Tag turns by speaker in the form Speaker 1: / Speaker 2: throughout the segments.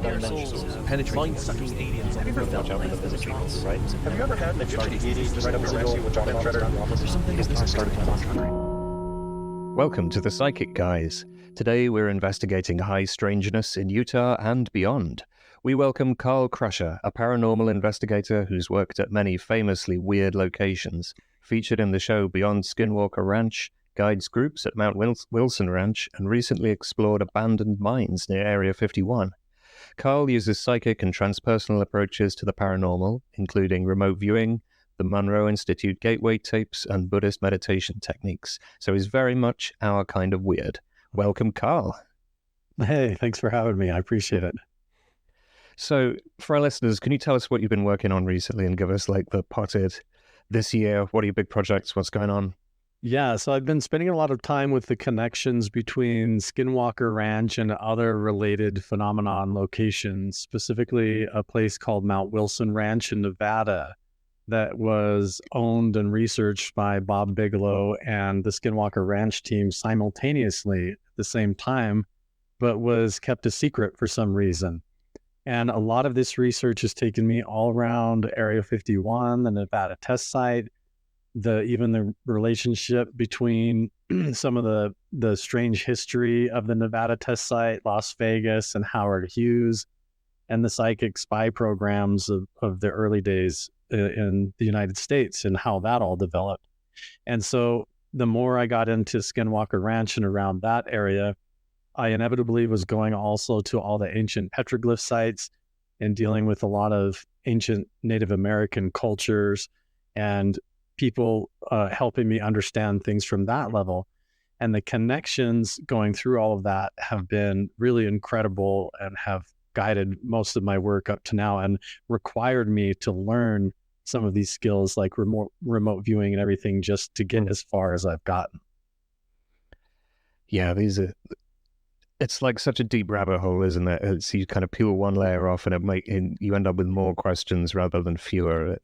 Speaker 1: their souls mind-sucking aliens. Have you ever felt like those treatments, right? Have you ever had an experience right up your ass with John Treader? There's something that started to happen.
Speaker 2: Welcome to the Psychic Guys. Today we're investigating high strangeness in Utah and beyond. We welcome Carl Crusher, a paranormal investigator who's worked at many famously weird locations, featured in the show Beyond Skinwalker Ranch, guides groups at Mount Wilson Ranch, and recently explored abandoned mines near Area 51. Carl uses psychic and transpersonal approaches to the paranormal, including remote viewing, the Munroe Institute gateway tapes, and Buddhist meditation techniques. So he's very much our kind of weird. Welcome, Carl.
Speaker 3: Hey, thanks for having me. I appreciate it.
Speaker 2: So for our listeners, can you tell us what you've been working on recently and give us like the potted this year? What are your big projects? What's going on?
Speaker 3: Yeah, so I've been spending a lot of time with the connections between Skinwalker Ranch and other related phenomenon locations, specifically a place called Mount Wilson Ranch in Nevada that was owned and researched by Bob Bigelow and the Skinwalker Ranch team simultaneously at the same time, but was kept a secret for some reason. And a lot of this research has taken me all around Area 51, the Nevada test site, even the relationship between some of the strange history of the Nevada test site, Las Vegas, and Howard Hughes, and the psychic spy programs of the early days in the United States and how that all developed. And so the more I got into Skinwalker Ranch and around that area, I inevitably was going also to all the ancient petroglyph sites and dealing with a lot of ancient Native American cultures and people helping me understand things from that level. And the connections going through all of that have been really incredible and have guided most of my work up to now and required me to learn some of these skills like remote viewing and everything just to get as far as I've gotten.
Speaker 2: Yeah, it's like such a deep rabbit hole, isn't it? So you kind of peel one layer off and you end up with more questions rather than fewer.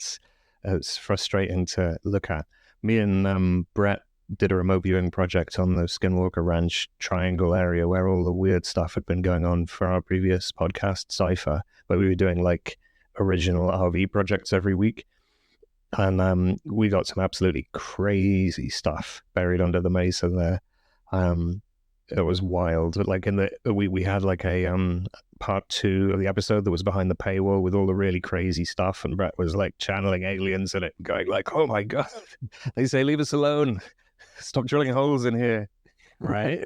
Speaker 2: It's frustrating to look at. Me and Brett did a remote viewing project on the Skinwalker Ranch Triangle area where all the weird stuff had been going on for our previous podcast, Cypher, where we were doing like original RV projects every week. And we got some absolutely crazy stuff buried under the mesa there. It was wild. Like we had like a part 2 of the episode that was behind the paywall with all the really crazy stuff, and Brett was like channeling aliens in it, going like, "Oh my god!" They say, "Leave us alone. Stop drilling holes in here."
Speaker 3: Right?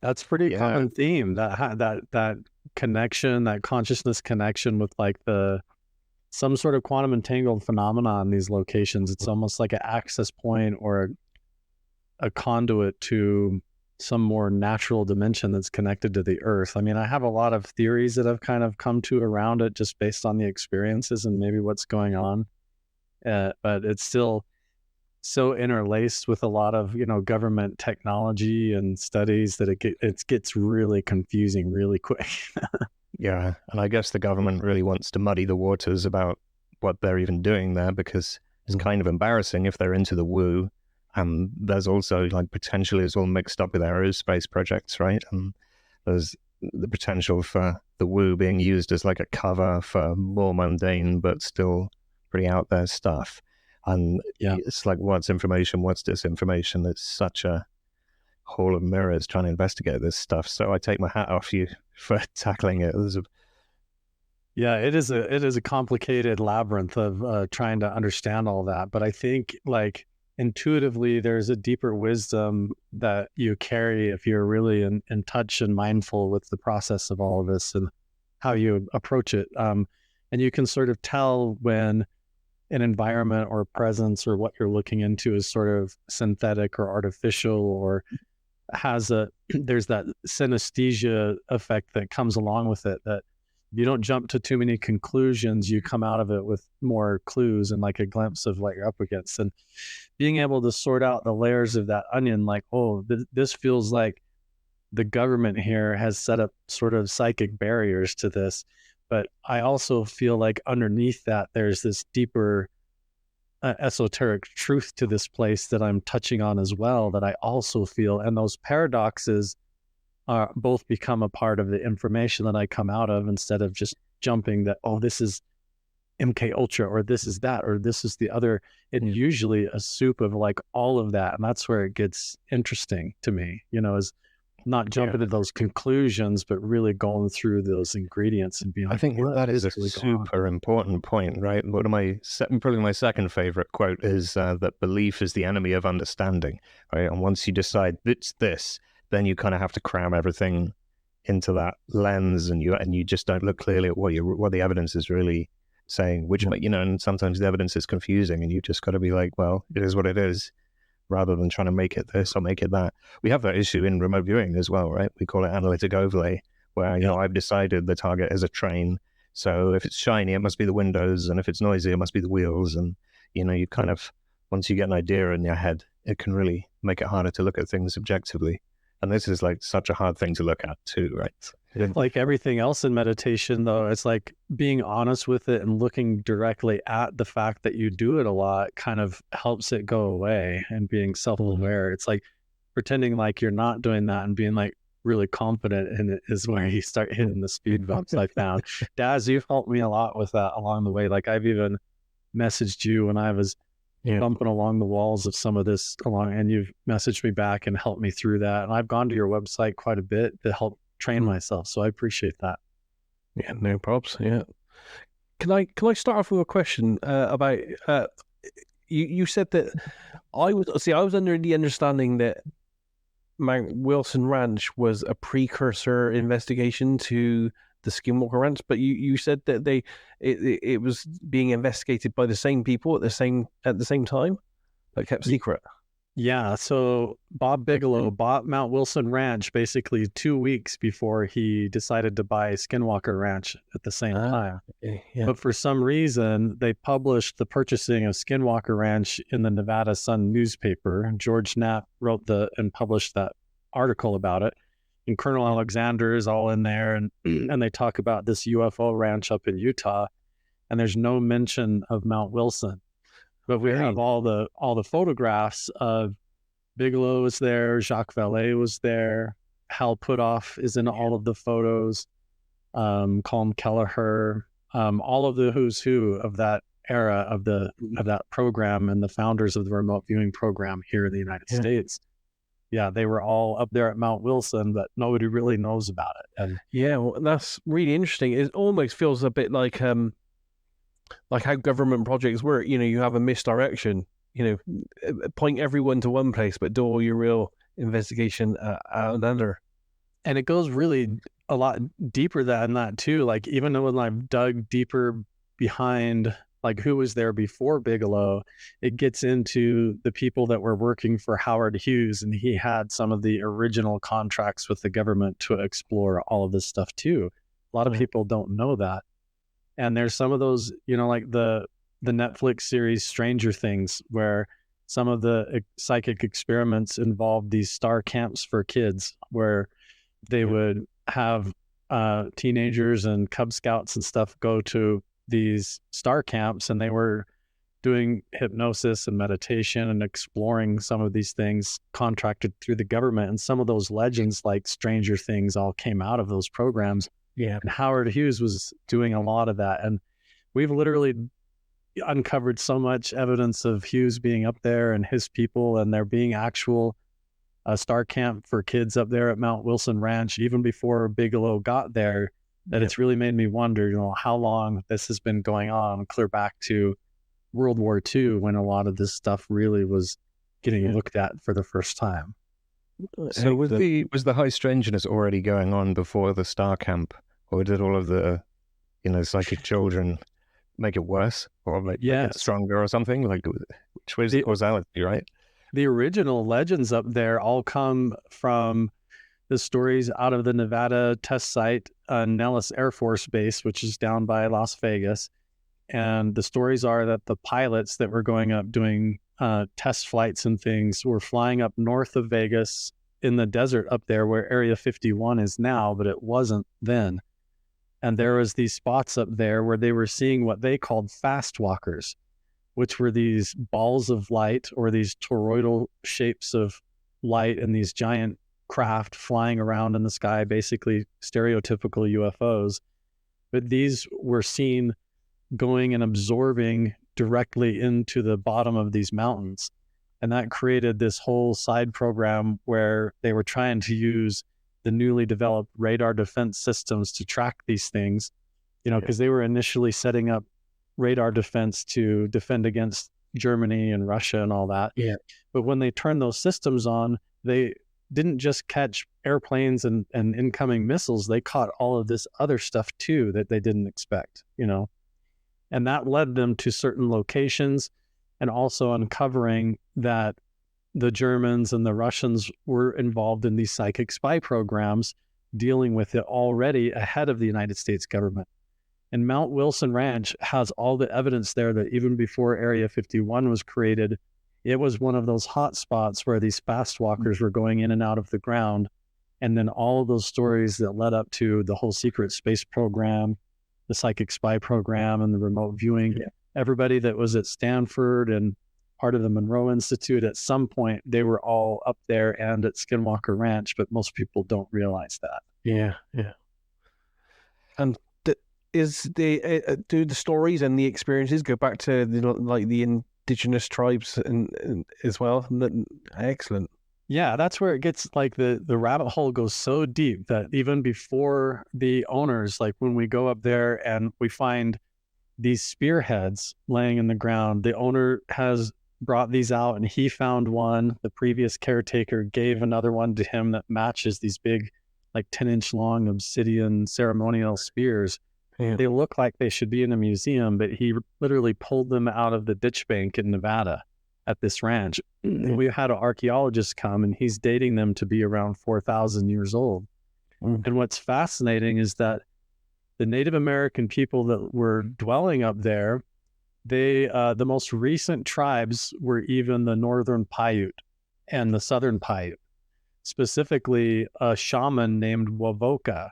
Speaker 3: That's pretty common theme. That connection, that consciousness connection with like some sort of quantum entangled phenomenon in these locations. It's almost like an access point or a conduit to some more natural dimension that's connected to the earth. I mean, I have a lot of theories that I've kind of come to around it just based on the experiences and maybe what's going on. But it's still so interlaced with a lot of, government technology and studies that it gets really confusing really quick.
Speaker 2: Yeah. And I guess the government really wants to muddy the waters about what they're even doing there, because it's kind of embarrassing if they're into the woo. And there's also like potentially it's all mixed up with aerospace projects, right? And there's the potential for the woo being used as like a cover for more mundane but still pretty out there stuff. And it's like, what's information, what's disinformation? It's such a hall of mirrors trying to investigate this stuff. So I take my hat off you for tackling it.
Speaker 3: It is a complicated labyrinth of trying to understand all that. But I think like intuitively there's a deeper wisdom that you carry if you're really in touch and mindful with the process of all of this and how you approach it. And you can sort of tell when an environment or presence or what you're looking into is sort of synthetic or artificial or there's that synesthesia effect that comes along with it, that you don't jump to too many conclusions. You come out of it with more clues and like a glimpse of what you're up against, and being able to sort out the layers of that onion, like, oh, this feels like the government here has set up sort of psychic barriers to this. But I also feel like underneath that, there's this deeper esoteric truth to this place that I'm touching on as well, that I also feel. And those paradoxes both become a part of the information that I come out of, instead of just jumping that, oh, this is MK Ultra, or this is that, or this is the other. It's usually a soup of like all of that. And that's where it gets interesting to me, is not jumping to those conclusions, but really going through those ingredients and being like,
Speaker 2: I think that is a super important point, right? One of probably my second favorite quote is that belief is the enemy of understanding, right? And once you decide it's this, then you kind of have to cram everything into that lens, and you just don't look clearly at what the evidence is really saying, which, and sometimes the evidence is confusing, and you just got to be like, well, it is what it is, rather than trying to make it this or make it that. We have that issue in remote viewing as well, right? We call it analytic overlay, where, I've decided the target is a train. So if it's shiny, it must be the windows. And if it's noisy, it must be the wheels. And, you kind of, once you get an idea in your head, it can really make it harder to look at things objectively. And this is like such a hard thing to look at too, right?
Speaker 3: Like everything else in meditation, though, it's like being honest with it and looking directly at the fact that you do it a lot kind of helps it go away, and being self-aware. It's like pretending like you're not doing that and being like really confident in it is where you start hitting the speed bumps. I found, Daz, you've helped me a lot with that along the way. Like I've even messaged you when I was bumping along the walls of some of this and you've messaged me back and helped me through that. And I've gone to your website quite a bit to help train myself, so I appreciate that.
Speaker 4: Yeah, no props. Yeah, can I start off with a question about you said that I was under the understanding that Mount Wilson Ranch was a precursor investigation to the Skinwalker Ranch, but you said that it was being investigated by the same people at the same time, but kept secret.
Speaker 3: Yeah, so Bob Bigelow bought Mount Wilson Ranch basically 2 weeks before he decided to buy Skinwalker Ranch at the same time.
Speaker 4: Okay, yeah.
Speaker 3: But for some reason, they published the purchasing of Skinwalker Ranch in the Nevada Sun newspaper. George Knapp wrote and published that article about it. And Colonel Alexander is all in there, and they talk about this UFO ranch up in Utah, and there's no mention of Mount Wilson. But we have all the photographs of Bigelow was there, Jacques Vallée was there, Hal Puthoff is in all of the photos, Colm Kelleher, all of the who's who of that era of that program, and the founders of the remote viewing program here in the United States. Yeah, they were all up there at Mount Wilson, but nobody really knows about it. And
Speaker 4: well, that's really interesting. It almost feels a bit like how government projects work. You have a misdirection. Point everyone to one place, but do all your real investigation at another.
Speaker 3: And it goes really a lot deeper than that too. Like even when I've dug deeper behind, like who was there before Bigelow, it gets into the people that were working for Howard Hughes, and he had some of the original contracts with the government to explore all of this stuff too. A lot of people don't know that. And there's some of those, like the Netflix series Stranger Things, where some of the psychic experiments involved these star camps for kids, where they would have teenagers and Cub Scouts and stuff go to these star camps, and they were doing hypnosis and meditation and exploring some of these things contracted through the government. And some of those legends like Stranger Things all came out of those programs. Yeah. And Howard Hughes was doing a lot of that. And we've literally uncovered so much evidence of Hughes being up there and his people, and there being actual star camp for kids up there at Mount Wilson Ranch, even before Bigelow got there, that it's really made me wonder, how long this has been going on, clear back to World War II, when a lot of this stuff really was getting looked at for the first time.
Speaker 2: So was the high strangeness already going on before the star camp, or did all of the, psychic children make it worse, or make it stronger or something? Like, which way is the causality, right?
Speaker 3: The original legends up there all come from the stories out of the Nevada test site, Nellis Air Force Base, which is down by Las Vegas. And the stories are that the pilots that were going up doing test flights and things were flying up north of Vegas in the desert up there where Area 51 is now, but it wasn't then. And there was these spots up there where they were seeing what they called fast walkers, which were these balls of light or these toroidal shapes of light and these giant craft flying around in the sky, basically stereotypical UFOs. But these were seen going and absorbing directly into the bottom of these mountains. And that created this whole side program where they were trying to use the newly developed radar defense systems to track these things, because they were initially setting up radar defense to defend against Germany and Russia and all that.
Speaker 2: Yeah.
Speaker 3: But when they turned those systems on, they didn't just catch airplanes and incoming missiles. They caught all of this other stuff too that they didn't expect, and that led them to certain locations, and also uncovering that the Germans and the Russians were involved in these psychic spy programs, dealing with it already ahead of the United States government. And Mount Wilson Ranch has all the evidence there that even before Area 51 was created, it was one of those hot spots where these fast walkers were going in and out of the ground. And then all of those stories that led up to the whole secret space program, the psychic spy program, and the remote viewing. Yeah. Everybody that was at Stanford and part of the Munroe Institute, at some point, they were all up there and at Skinwalker Ranch, but most people don't realize that.
Speaker 4: Yeah. And do the stories and the experiences go back to the indigenous tribes and as well? Excellent.
Speaker 3: Yeah, that's where it gets the rabbit hole goes so deep that even before the owners, like when we go up there and we find these spearheads laying in the ground, the owner has brought these out and he found one. The previous caretaker gave another one to him that matches these big, 10-inch long obsidian ceremonial spears. Yeah. They look like they should be in a museum, but he literally pulled them out of the ditch bank in Nevada at this ranch. Mm-hmm. We had an archaeologist come and he's dating them to be around 4,000 years old. Mm-hmm. And what's fascinating is that the Native American people that were dwelling up there, the most recent tribes were even the Northern Paiute and the Southern Paiute, specifically a shaman named Wovoka.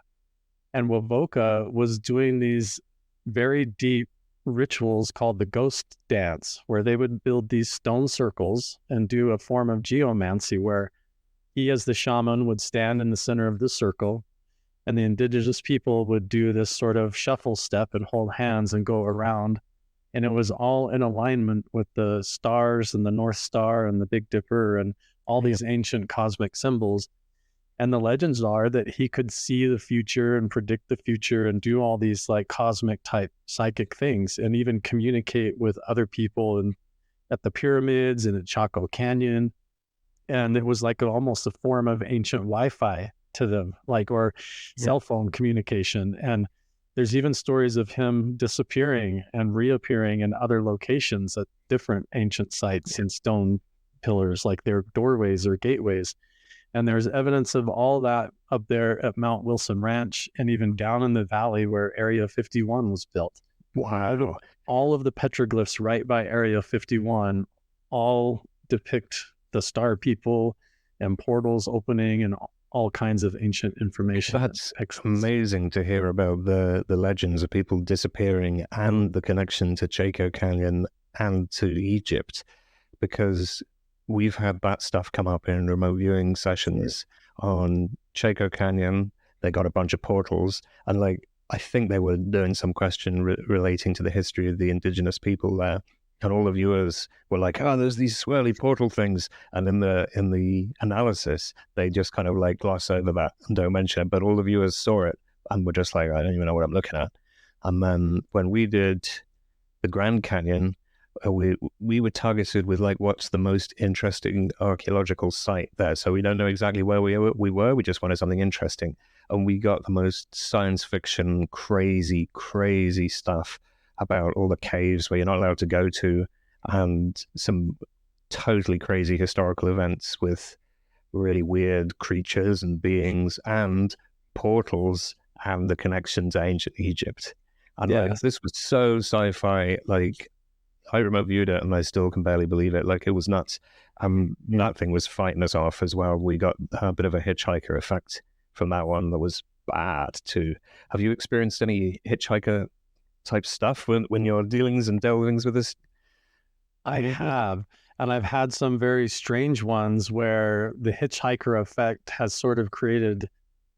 Speaker 3: And Wovoka was doing these very deep rituals called the ghost dance, where they would build these stone circles and do a form of geomancy where he, as the shaman, would stand in the center of the circle, and the indigenous people would do this sort of shuffle step and hold hands and go around. And it was all in alignment with the stars and the North Star and the Big Dipper and all these ancient cosmic symbols. And the legends are that he could see the future and predict the future and do all these cosmic type psychic things and even communicate with other people at the pyramids and at Chaco Canyon. And it was almost a form of ancient Wi-Fi to them, or cell phone communication. And there's even stories of him disappearing and reappearing in other locations at different ancient sites and stone pillars, like their doorways or gateways. And there's evidence of all that up there at Mount Wilson Ranch and even down in the valley where Area 51 was built.
Speaker 2: Wow.
Speaker 3: All of the petroglyphs right by Area 51 all depict the star people and portals opening and all kinds of ancient information.
Speaker 2: That's amazing to hear about the legends of people disappearing and the connection to Chaco Canyon and to Egypt, because we've had that stuff come up in remote viewing sessions on Chaco Canyon. They got a bunch of portals, and I think they were doing some question relating to the history of the indigenous people there. And all the viewers were like, "Oh, there's these swirly portal things," and in the analysis, they just kind of gloss over that and don't mention it. But all the viewers saw it and were just like, "I don't even know what I'm looking at." And then when we did the Grand Canyon, we were targeted with what's the most interesting archaeological site there. So we don't know exactly where we were. We just wanted something interesting, and we got the most science fiction, crazy stuff about all the caves where you're not allowed to go to, and some totally crazy historical events with really weird creatures and beings and portals and the connection to ancient Egypt. And this was so sci-fi. I remote viewed it and I still can barely believe it. It was nuts. That thing was fighting us off as well. We got a bit of a hitchhiker effect from that one that was bad too. Have you experienced any hitchhiker type stuff when you're dealings and delvings with this?
Speaker 3: I have. And I've had some very strange ones where the hitchhiker effect has sort of created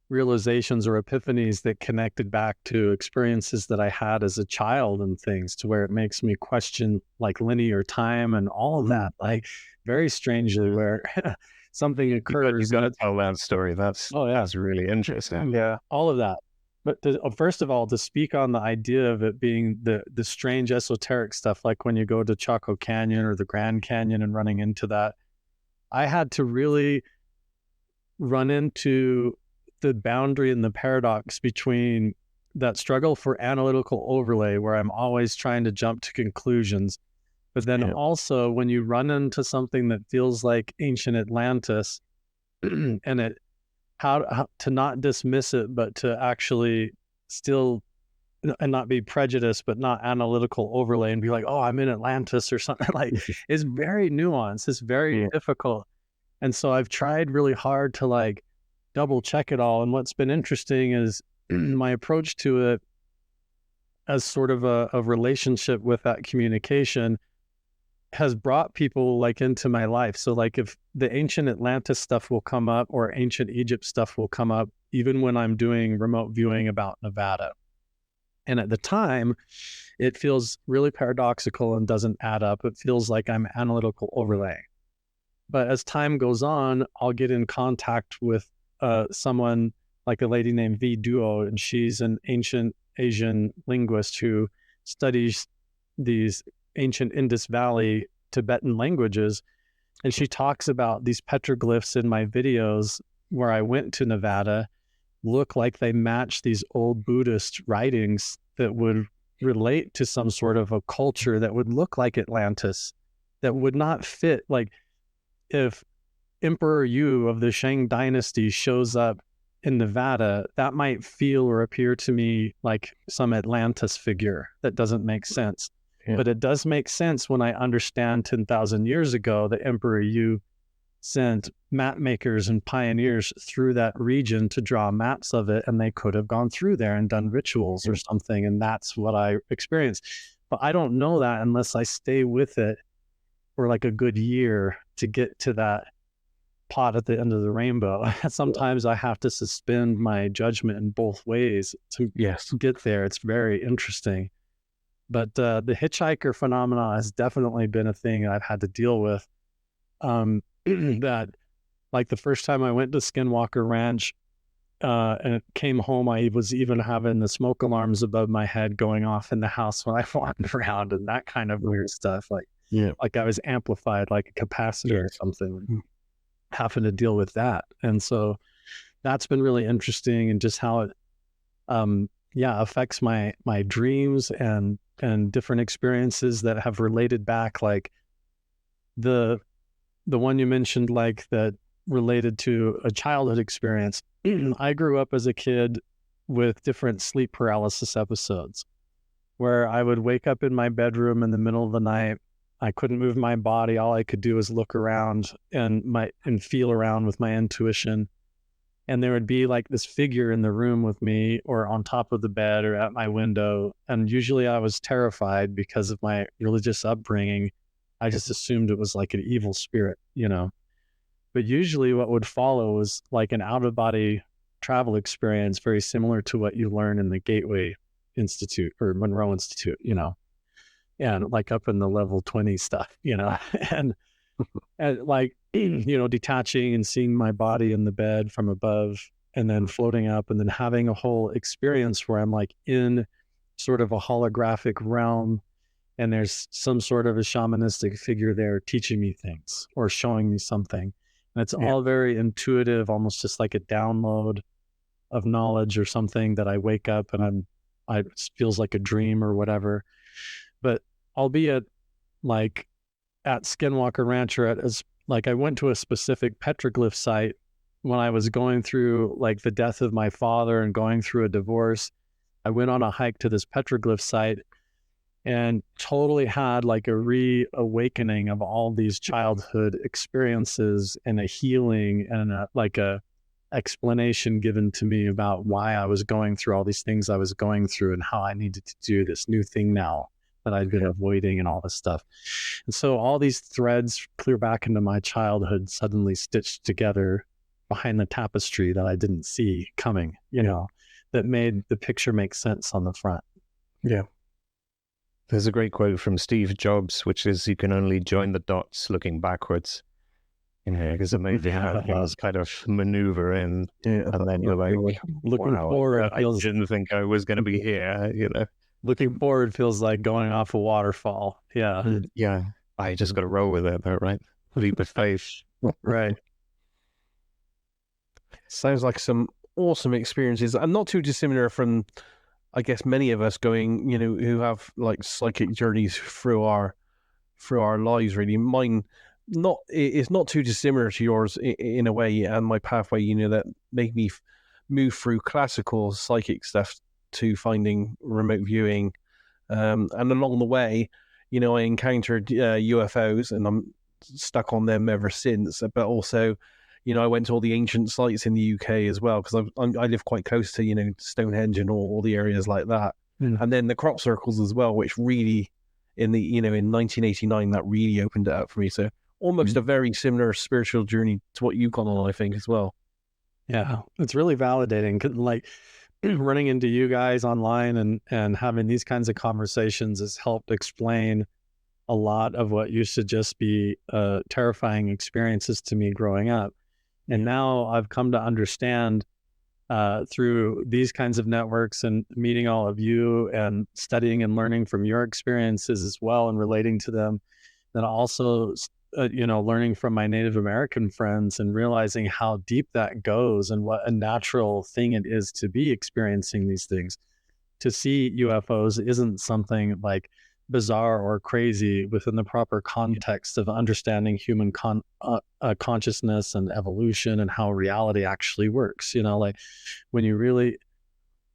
Speaker 3: realizations or epiphanies that connected back to experiences that I had as a child and things, to where it makes me question like linear time and all of that, like very strangely, where something occurs.
Speaker 2: You've got to tell that story. That's really interesting.
Speaker 3: Yeah, all of that. But first of all, to speak on the idea of it being the strange esoteric stuff, like when you go to Chaco Canyon or the Grand Canyon and running into that, I had to really run into the boundary and the paradox between that struggle for analytical overlay, where I'm always trying to jump to conclusions. But then also when you run into something that feels like ancient Atlantis, and how to not dismiss it, but to actually still, and not be prejudiced, but not analytical overlay and be like, oh, I'm in Atlantis or something. Like, it's very nuanced. It's very difficult. And so I've tried really hard to like double check it all. And what's been interesting is my approach to it as sort of a relationship with that communication has brought people like into my life. So like if the ancient Atlantis stuff will come up or ancient Egypt stuff will come up, even when I'm doing remote viewing about Nevada. And at the time, it feels really paradoxical and doesn't add up. It feels like I'm analytical overlaying. But as time goes on, I'll get in contact with someone like a lady named V. Duo, and she's an ancient Asian linguist who studies these ancient Indus Valley Tibetan languages. And she talks about these petroglyphs in my videos where I went to Nevada look like they match these old Buddhist writings that would relate to some sort of a culture that would look like Atlantis, that would not fit. Like if Emperor Yu of the Shang dynasty shows up in Nevada, that might feel or appear to me like some Atlantis figure that doesn't make sense. Yeah. But it does make sense when I understand 10,000 years ago that Emperor Yu sent map makers and pioneers through that region to draw maps of it, and they could have gone through there and done rituals or something, and that's what I experienced. But I don't know that unless I stay with it for like a good year to get to that pot at the end of the rainbow. Sometimes I have to suspend my judgment in both ways to get there. It's very interesting. But the hitchhiker phenomena has definitely been a thing I've had to deal with. That, like the first time I went to Skinwalker Ranch and it came home, I was even having the smoke alarms above my head going off in the house when I wandered around and that kind of weird stuff. Like I was amplified like a capacitor or something, having to deal with that. And so that's been really interesting, and just how it affects my dreams and different experiences that have related back, like the one you mentioned, like that related to a childhood experience. I grew up as a kid with different sleep paralysis episodes where I would wake up in my bedroom in the middle of the night. I couldn't move my body. All I could do was look around and feel around with my intuition. And there would be like this figure in the room with me or on top of the bed or at my window. And usually I was terrified because of my religious upbringing. I just assumed it was like an evil spirit, you know. But usually what would follow was like an out-of-body travel experience, very similar to what you learn in the Gateway Institute or Munroe Institute, you know, and like up in the level 20 stuff, you know, and like, you know, detaching and seeing my body in the bed from above and then floating up and then having a whole experience where I'm like in sort of a holographic realm. And there's some sort of a shamanistic figure there teaching me things or showing me something. And it's all very intuitive, almost just like a download of knowledge or something that I wake up and it feels like a dream or whatever. But albeit like at Skinwalker Ranch or I went to a specific petroglyph site when I was going through like the death of my father and going through a divorce. I went on a hike to this petroglyph site and totally had like a reawakening of all these childhood experiences and a healing and a explanation given to me about why I was going through all these things I was going through and how I needed to do this new thing now that I'd been avoiding and all this stuff. And so all these threads clear back into my childhood suddenly stitched together behind the tapestry that I didn't see coming, that made the picture make sense on the front.
Speaker 2: Yeah. There's a great quote from Steve Jobs, which is, "You can only join the dots looking backwards." Because amazing how things kind of maneuver in, and then you're like,
Speaker 3: looking forward.
Speaker 2: I didn't think I was going to be here,
Speaker 3: Looking forward feels like going off a waterfall. Yeah.
Speaker 2: Yeah. I just got to roll with it, though, right? Leap of faith.
Speaker 3: Right.
Speaker 4: Sounds like some awesome experiences, and not too dissimilar from, I guess, many of us going, who have like psychic journeys through our lives. Really, mine it's not too dissimilar to yours in a way, and my pathway, that made me move through classical psychic stuff to finding remote viewing, and along the way, I encountered UFOs, and I'm stuck on them ever since. But also, I went to all the ancient sites in the UK as well, because I live quite close to Stonehenge and all the areas like that, and then the crop circles as well, which really in 1989 that really opened it up for me. So almost a very similar spiritual journey to what you've gone on, I think, as well.
Speaker 3: Yeah, it's really validating. Like running into you guys online and having these kinds of conversations has helped explain a lot of what used to just be terrifying experiences to me growing up. And now I've come to understand through these kinds of networks and meeting all of you and studying and learning from your experiences as well and relating to them, that also learning from my Native American friends and realizing how deep that goes and what a natural thing it is to be experiencing these things. To see UFOs isn't something like bizarre or crazy within the proper context of understanding human consciousness and evolution and how reality actually works. Like when you really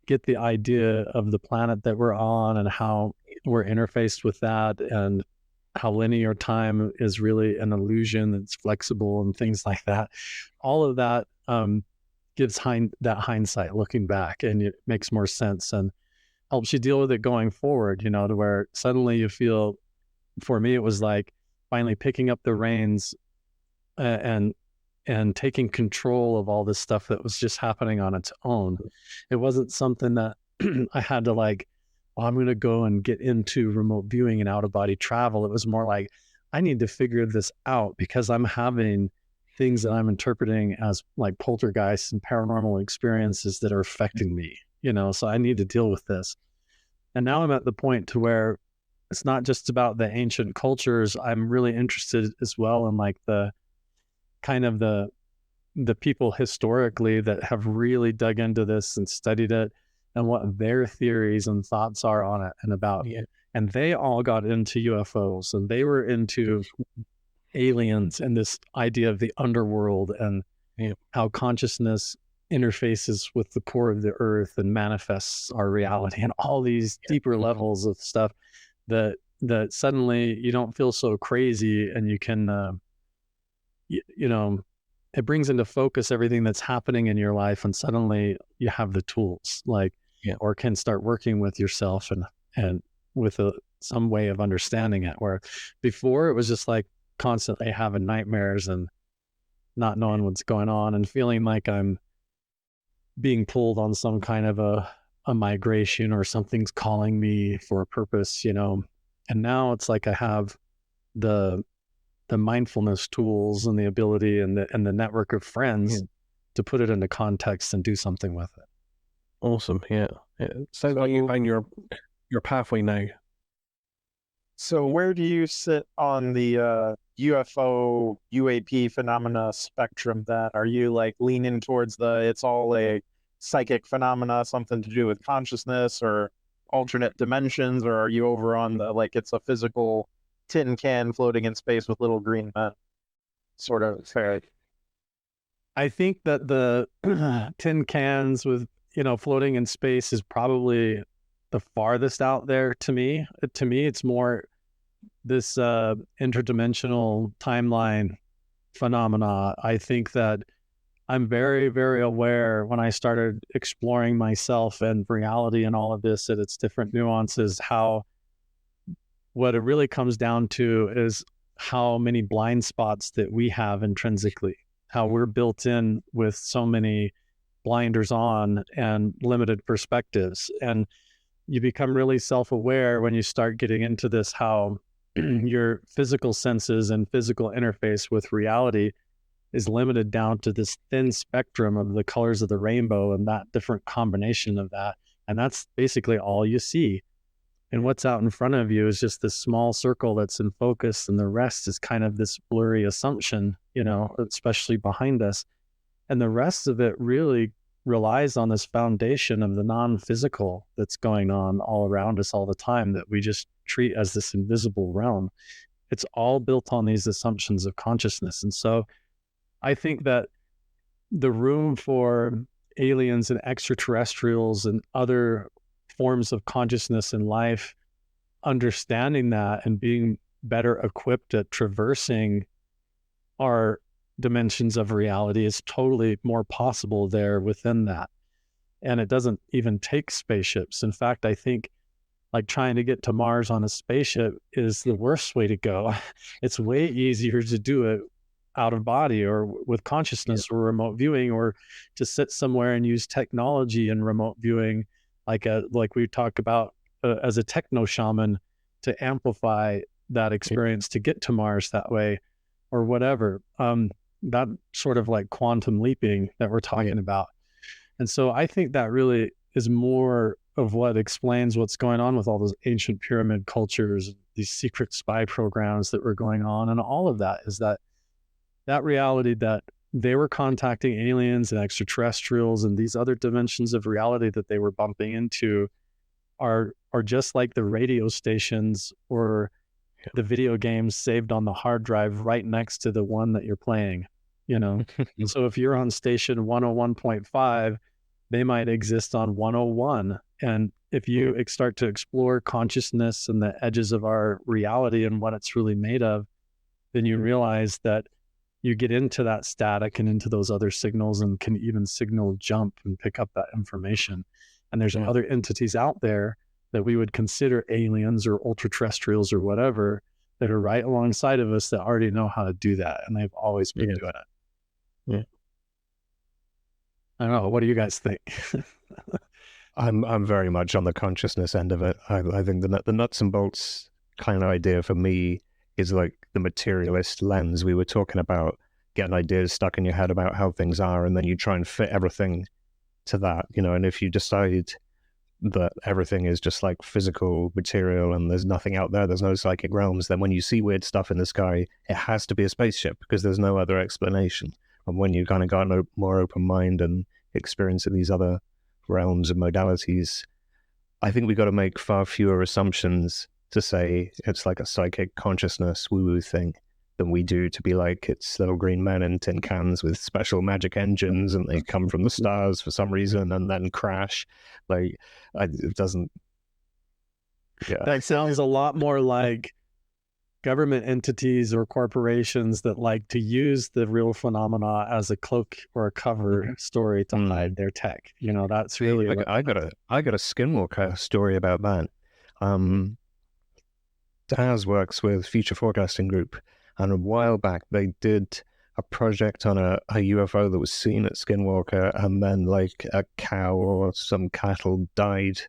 Speaker 3: get the idea of the planet that we're on and how we're interfaced with that, and how linear time is really an illusion that's flexible and things like that. All of that gives that hindsight looking back, and it makes more sense and helps you deal with it going forward, to where suddenly you feel, for me, it was like finally picking up the reins and taking control of all this stuff that was just happening on its own. It wasn't something that I had to like, I'm going to go and get into remote viewing and out-of-body travel. It was more like, I need to figure this out because I'm having things that I'm interpreting as like poltergeists and paranormal experiences that are affecting me, so I need to deal with this. And now I'm at the point to where it's not just about the ancient cultures. I'm really interested as well in like the kind of the people historically that have really dug into this and studied it, and what their theories and thoughts are on it and about it. And they all got into UFOs, and they were into aliens and this idea of the underworld and how consciousness interfaces with the core of the earth and manifests our reality, and all these deeper levels of stuff that suddenly you don't feel so crazy, and you can, it brings into focus everything that's happening in your life, and suddenly you have the tools, or can start working with yourself and with some way of understanding it, where before it was just like constantly having nightmares and not knowing what's going on and feeling like I'm being pulled on some kind of a migration or something's calling me for a purpose, and now it's like I have the mindfulness tools and the ability and the network of friends to put it into context and do something with it.
Speaker 4: Awesome. Yeah. Sounds like you find your pathway now.
Speaker 5: So where do you sit on the UFO UAP phenomena spectrum then? Are you like leaning towards it's all a psychic phenomena, something to do with consciousness or alternate dimensions, or are you over on the like it's a physical tin can floating in space with little green men sort of fair?
Speaker 3: I think that the tin cans with floating in space is probably the farthest out there to me. To me, it's more this interdimensional timeline phenomena. I think that I'm very, very aware when I started exploring myself and reality and all of this, at its different nuances, how what it really comes down to is how many blind spots that we have intrinsically, how we're built in with so many blinders on and limited perspectives. And you become really self-aware when you start getting into this, how your physical senses and physical interface with reality is limited down to this thin spectrum of the colors of the rainbow and that different combination of that. And that's basically all you see. And what's out in front of you is just this small circle that's in focus, and the rest is kind of this blurry assumption, you know, especially behind us. And the rest of it really relies on this foundation of the non-physical that's going on all around us all the time, that we just treat as this invisible realm. It's all built on these assumptions of consciousness. And so I think that the room for aliens and extraterrestrials and other forms of consciousness in life, understanding that and being better equipped at traversing our dimensions of reality, is totally more possible there within that. And it doesn't even take spaceships. In fact, I think like trying to get to Mars on a spaceship is the worst way to go. It's way easier to do it out of body or with consciousness or remote viewing, or to sit somewhere and use technology and remote viewing, like we talked about as a techno shaman, to amplify that experience to get to Mars that way or whatever. That sort of like quantum leaping that we're talking about. And so I think that really is more of what explains what's going on with all those ancient pyramid cultures, these secret spy programs that were going on, and all of that is that reality that they were contacting aliens and extraterrestrials and these other dimensions of reality that they were bumping into are just like the radio stations or the video games saved on the hard drive right next to the one that you're playing, you know? So if you're on station 101.5, they might exist on 101. And if you start to explore consciousness and the edges of our reality and what it's really made of, then you realize that you get into that static and into those other signals and can even signal jump and pick up that information. And there's other entities out there that we would consider aliens or ultra-terrestrials or whatever, that are right alongside of us that already know how to do that. And they've always been doing it.
Speaker 4: Yeah.
Speaker 3: I don't know. What do you guys think?
Speaker 2: I'm very much on the consciousness end of it. I think the nuts and bolts kind of idea for me is like the materialist lens. We were talking about getting ideas stuck in your head about how things are, and then you try and fit everything to that, you know. And if you decide that everything is just like physical material and there's nothing out there, there's no psychic realms, then when you see weird stuff in the sky, it has to be a spaceship because there's no other explanation. And when you kind of got a more open mind and experience of these other realms and modalities, I think we got to make far fewer assumptions to say it's like a psychic consciousness woo-woo thing than we do to be like it's little green men in tin cans with special magic engines and they come from the stars for some reason and then crash. Like, it doesn't. Yeah.
Speaker 3: That sounds a lot more like government entities or corporations that like to use the real phenomena as a cloak or a cover story to hide their tech. You know, that's really.
Speaker 2: I got a Skinwalker story about that. Daz works with Future Forecasting Group, and a while back they did a project on a UFO that was seen at Skinwalker, and then like a cow or some cattle died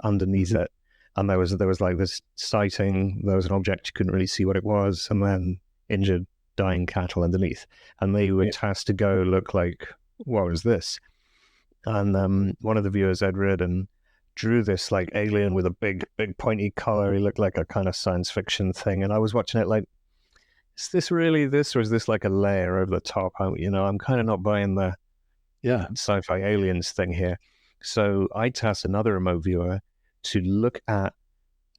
Speaker 2: underneath it, and there was like this sighting. There was an object, you couldn't really see what it was, and then injured, dying cattle underneath, and they were tasked to go look like, what was this? And one of the viewers, Ed Reardon, drew this like alien with a big pointy collar. He looked like a kind of science fiction thing, and I was watching it like, is this really this, or is this like a layer over the top? I'm kind of not buying the sci-fi aliens thing here. So I tasked another remote viewer to look at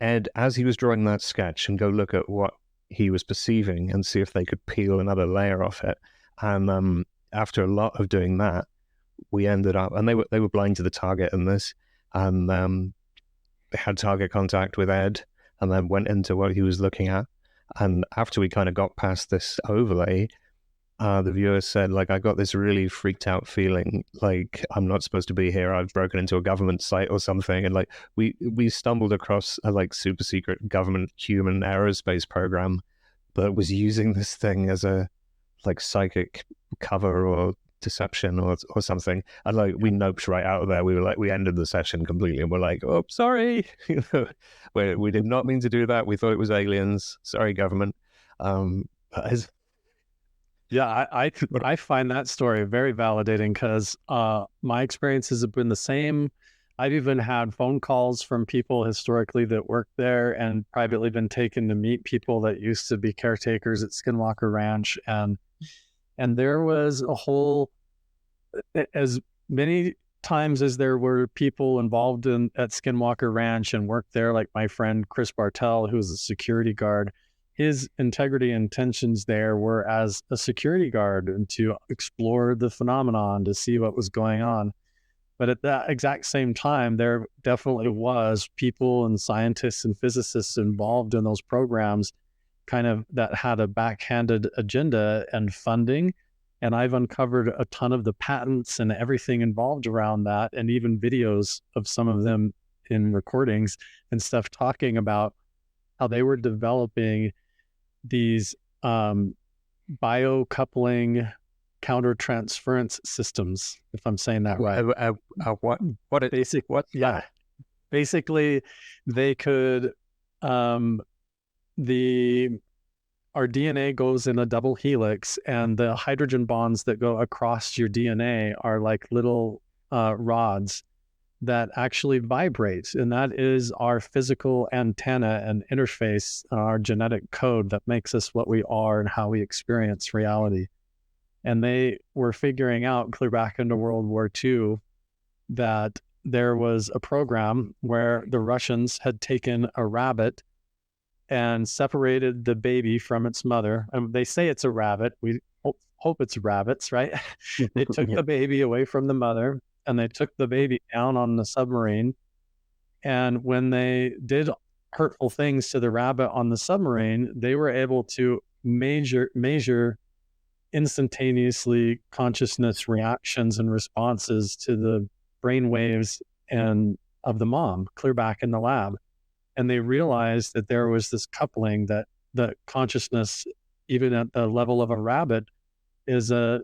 Speaker 2: Ed as he was drawing that sketch and go look at what he was perceiving and see if they could peel another layer off it. And after a lot of doing that, we ended up, and they were blind to the target in this, and they had target contact with Ed and then went into what he was looking at. And after we kind of got past this overlay, the viewer said, like, I got this really freaked out feeling like I'm not supposed to be here. I've broken into a government site or something. And like we stumbled across a like super secret government human aerospace program that was using this thing as a like psychic cover or deception or something. And like we noped right out of there. We ended the session completely and we're like, oh, sorry. We did not mean to do that. We thought it was aliens. Sorry, government.
Speaker 3: Yeah, I find that story very validating because my experiences have been the same. I've even had phone calls from people historically that worked there and privately been taken to meet people that used to be caretakers at Skinwalker Ranch. And there was a whole, as many times as there were people involved at Skinwalker Ranch and worked there, like my friend Chris Bartell, who was a security guard, his integrity and intentions there were as a security guard and to explore the phenomenon, to see what was going on. But at that exact same time, there definitely was people and scientists and physicists involved in those programs kind of that had a backhanded agenda and funding. And I've uncovered a ton of the patents and everything involved around that, and even videos of some of them in recordings and stuff talking about how they were developing these biocoupling countertransference systems, if I'm saying that right. Basically, they could our DNA goes in a double helix, and the hydrogen bonds that go across your DNA are like little rods that actually vibrate. And that is our physical antenna and interface, our genetic code that makes us what we are and how we experience reality. And they were figuring out clear back into World War II that there was a program where the Russians had taken a rabbit and separated the baby from its mother. And they say it's a rabbit. We hope it's rabbits, right? They took the baby away from the mother and they took the baby down on the submarine. And when they did hurtful things to the rabbit on the submarine, they were able to measure instantaneously consciousness reactions and responses to the brain waves and of the mom clear back in the lab. And they realized that there was this coupling, that the consciousness, even at the level of a rabbit, is a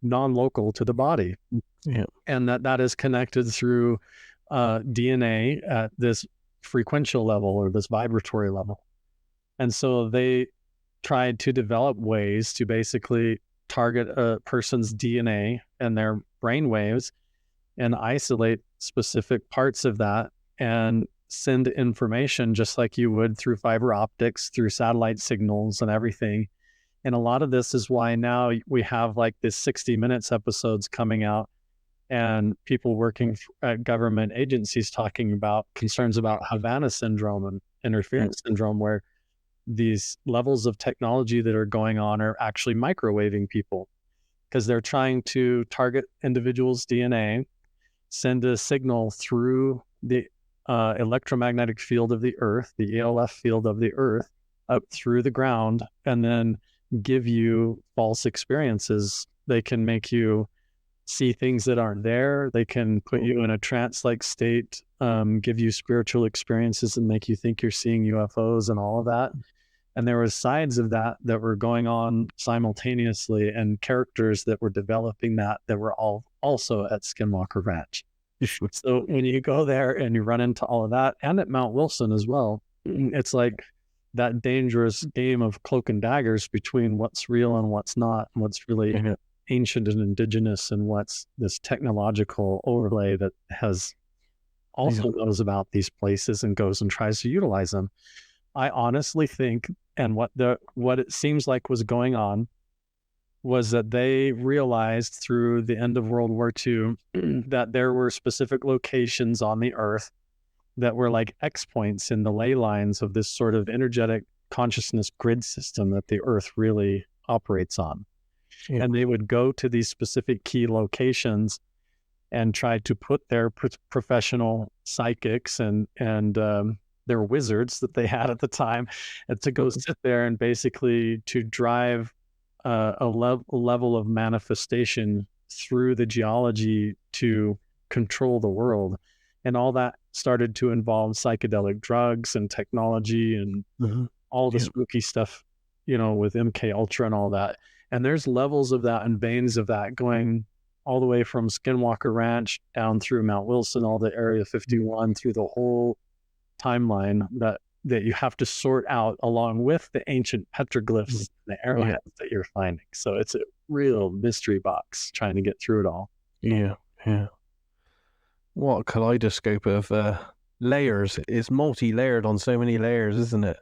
Speaker 3: non-local to the body. Yeah. And that is connected through DNA at this frequential level or this vibratory level. And so they tried to develop ways to basically target a person's DNA and their brain waves and isolate specific parts of that and send information just like you would through fiber optics, through satellite signals and everything. And a lot of this is why now we have like this 60 Minutes episodes coming out and people working at government agencies talking about concerns about Havana syndrome and interference syndrome, where these levels of technology that are going on are actually microwaving people because they're trying to target individuals' DNA, send a signal through the electromagnetic field of the earth, the ELF field of the earth, up through the ground, and then give you false experiences. They can make you see things that aren't there. They can put you in a trance-like state, give you spiritual experiences and make you think you're seeing UFOs and all of that. And there were sides of that were going on simultaneously, and characters that were developing that were all also at Skinwalker Ranch. So when you go there and you run into all of that, and at Mount Wilson as well, it's like that dangerous game of cloak and daggers between what's real and what's not, and what's really ancient and indigenous, and what's this technological overlay that has also knows about these places and goes and tries to utilize them. I honestly think, and what it seems like was going on, was that they realized through the end of World War II that there were specific locations on the earth that were like X points in the ley lines of this sort of energetic consciousness grid system that the earth really operates on. Yeah. And they would go to these specific key locations and try to put their professional psychics and their wizards that they had at the time, and to go sit there and basically to drive level of manifestation through the geology to control the world. And all that started to involve psychedelic drugs and technology and all the spooky stuff, with MK Ultra and all that. And there's levels of that and veins of that going all the way from Skinwalker Ranch down through Mount Wilson, all the Area 51, through the whole timeline that you have to sort out along with the ancient petroglyphs and the arrowheads that you're finding. So it's a real mystery box trying to get through it all.
Speaker 4: Yeah. What a kaleidoscope of layers. It's multi-layered on so many layers, isn't it?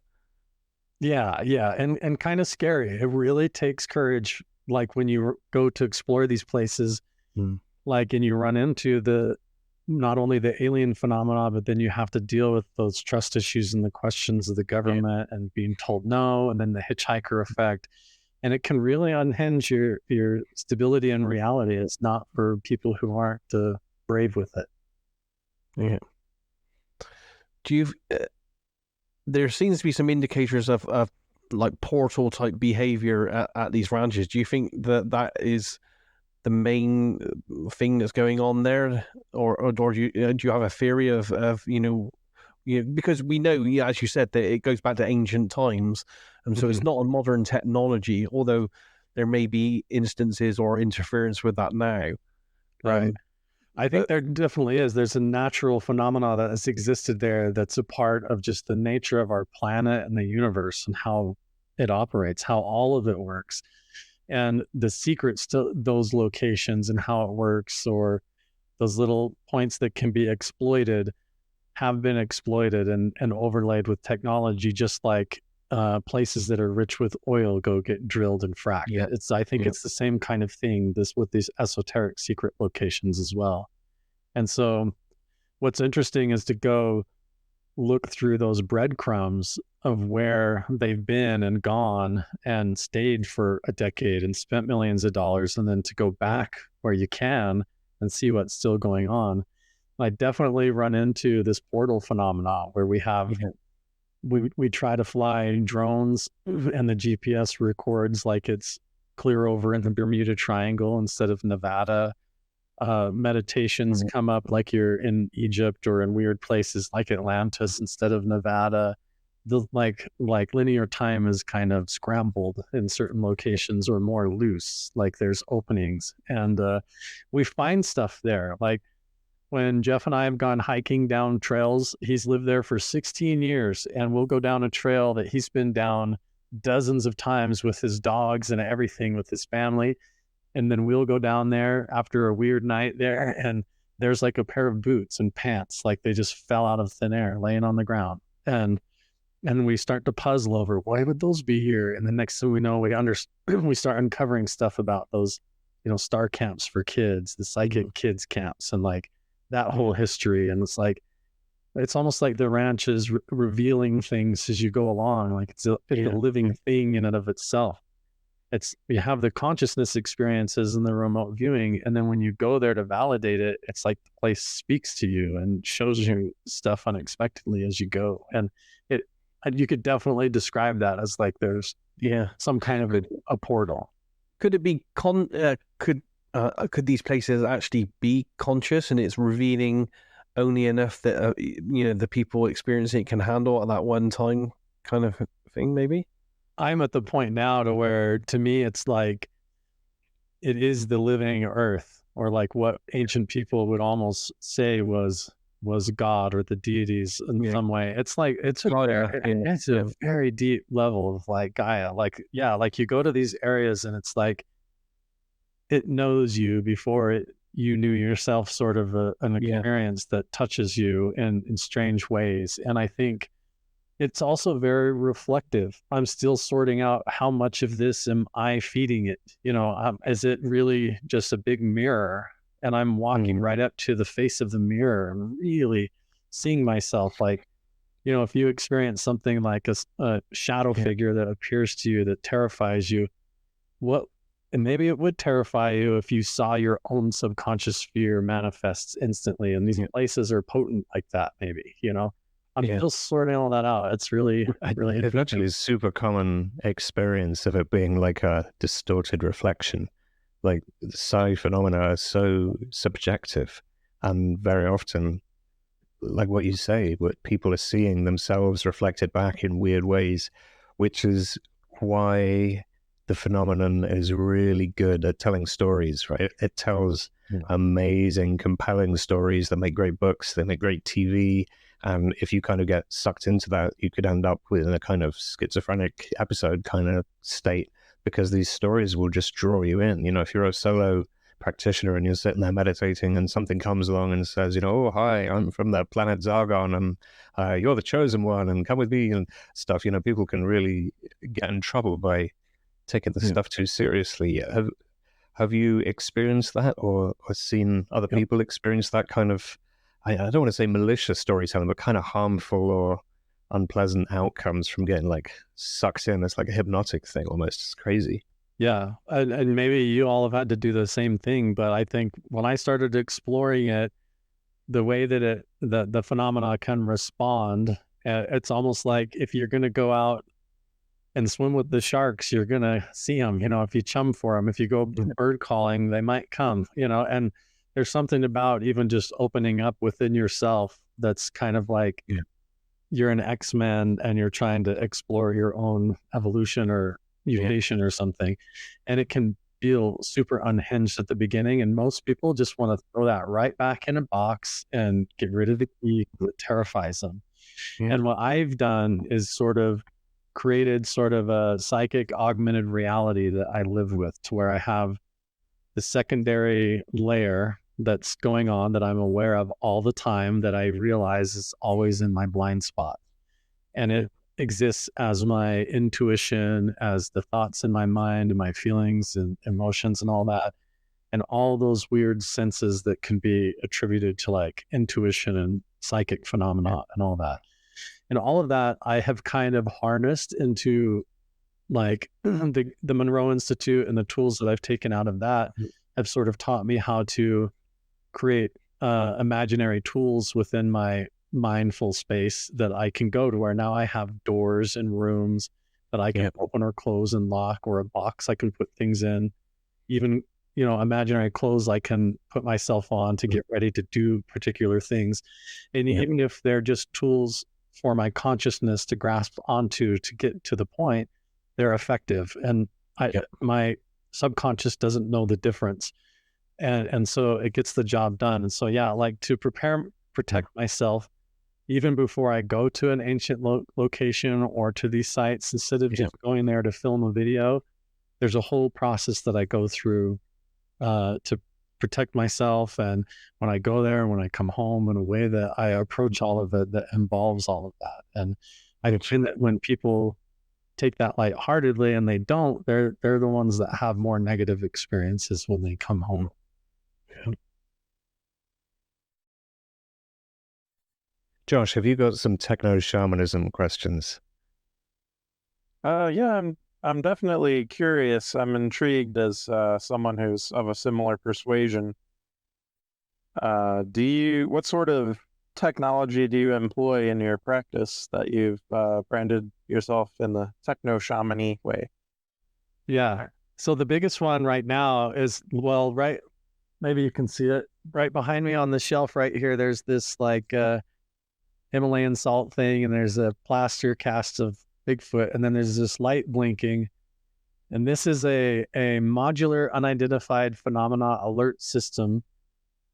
Speaker 3: Yeah, and kind of scary. It really takes courage, like when you go to explore these places, like, and you run into not only the alien phenomena, but then you have to deal with those trust issues and the questions of the government and being told no, and then the hitchhiker effect. And it can really unhinge your stability in reality. It's not for people who aren't brave with it.
Speaker 4: Yeah. Do you? There seems to be some indicators of like portal type behavior at these ranches. Do you think that is the main thing that's going on there, or do you have a theory of because we know, as you said, that it goes back to ancient times, and so it's not a modern technology, although there may be instances or interference with that now.
Speaker 3: Right. I think there definitely is. There's a natural phenomena that has existed there that's a part of just the nature of our planet and the universe and how it operates, how all of it works. And the secrets to those locations and how it works, or those little points that can be exploited, have been exploited and overlaid with technology, just like places that are rich with oil go get drilled and fracked.
Speaker 4: Yeah.
Speaker 3: I think it's the same kind of thing with these esoteric secret locations as well. And so what's interesting is to go look through those breadcrumbs of where they've been and gone and stayed for a decade and spent millions of dollars, and then to go back where you can and see what's still going on. I definitely run into this portal phenomena where we have we try to fly drones and the GPS records like it's clear over in the Bermuda Triangle instead of Nevada. Meditations come up like you're in Egypt or in weird places like Atlantis instead of Nevada. Like linear time is kind of scrambled in certain locations, or more loose, like there's openings. And we find stuff there. Like when Jeff and I have gone hiking down trails, he's lived there for 16 years, and we'll go down a trail that he's been down dozens of times with his dogs and everything, with his family. And then we'll go down there after a weird night there, and there's like a pair of boots and pants, like they just fell out of thin air, laying on the ground. And we start to puzzle over, why would those be here? And the next thing we know, we start uncovering stuff about those, star camps for kids, the psychic kids camps, and like that whole history. And it's almost like the ranch is revealing things as you go along. Like it's a living thing in and of itself. You have the consciousness experiences and the remote viewing, and then when you go there to validate it, it's like the place speaks to you and shows you stuff unexpectedly as you go. And you could definitely describe that as like there's some kind of a portal.
Speaker 4: Could it be could these places actually be conscious, and it's revealing only enough that the people experiencing it can handle at that one time, kind of thing? Maybe
Speaker 3: I'm at the point now to where, to me, it's like it is the living earth, or like what ancient people would almost say was God or the deities in some way. It's like it's a very deep level of like Gaia. Like you go to these areas and it's like it knows you before you knew yourself, sort of an experience that touches you in strange ways. And I think it's also very reflective. I'm still sorting out how much of this am I feeding it? Is it really just a big mirror? And I'm walking right up to the face of the mirror and really seeing myself. Like, if you experience something like a shadow figure that appears to you that terrifies you, and maybe it would terrify you if you saw your own subconscious fear manifests instantly. And these places are potent like that, maybe, I'm still sorting all that out. It's really
Speaker 2: It's actually a super common experience of it being like a distorted reflection. Like the psi phenomena are so subjective, and very often, like what you say, what people are seeing themselves reflected back in weird ways, which is why the phenomenon is really good at telling stories, right? It tells amazing, compelling stories that make great books, they make great TV. And if you kind of get sucked into that, you could end up with a kind of schizophrenic episode kind of state, because these stories will just draw you in. You know, if you're a solo practitioner and you're sitting there meditating and something comes along and says, you know, oh, hi, I'm from the planet Zargon and you're the chosen one and come with me and stuff, you know, people can really get in trouble by taking the stuff too seriously. Have you experienced that or seen other people experience that kind of, I don't want to say malicious storytelling, but kind of harmful or unpleasant outcomes from getting like sucked in? It's like a hypnotic thing almost. It's crazy.
Speaker 3: Yeah. And maybe you all have had to do the same thing, but I think when I started exploring it, the way that the phenomena can respond, it's almost like if you're going to go out and swim with the sharks, you're going to see them, you know, if you chum for them, if you go bird calling, they might come, you know, and there's something about even just opening up within yourself that's kind of like you're an X-Men and you're trying to explore your own evolution or mutation or something. And it can feel super unhinged at the beginning. And most people just want to throw that right back in a box and get rid of the key that terrifies them. And what I've done is sort of created sort of a psychic augmented reality that I live with, to where I have the secondary layer that's going on that I'm aware of all the time, that I realize is always in my blind spot. And it exists as my intuition, as the thoughts in my mind and my feelings and emotions and all that. And all those weird senses that can be attributed to like intuition and psychic phenomena and all that. And all of that I have kind of harnessed into like the Munroe Institute, and the tools that I've taken out of that have sort of taught me how to create imaginary tools within my mindful space that I can go to, where now I have doors and rooms that I can open or close and lock, or a box I can put things in, even, you know, imaginary clothes I can put myself on to get ready to do particular things. And even if they're just tools for my consciousness to grasp onto to get to the point, they're effective. And my subconscious doesn't know the difference. And so it gets the job done. And so, like to protect myself, even before I go to an ancient location or to these sites, instead of just going there to film a video, there's a whole process that I go through to protect myself. And when I go there and when I come home, in a way that I approach all of it that involves all of that. And I find that when people take that lightheartedly and they don't, they're the ones that have more negative experiences when they come home.
Speaker 2: Josh, have you got some techno shamanism questions?
Speaker 5: I'm definitely curious. I'm intrigued as someone who's of a similar persuasion. What sort of technology do you employ in your practice that you've branded yourself in the techno shamany way?
Speaker 3: Yeah. So the biggest one right now is, maybe you can see it right behind me on the shelf right here. There's this like Himalayan salt thing, and there's a plaster cast of Bigfoot, and then there's this light blinking. And this is a modular unidentified phenomena alert system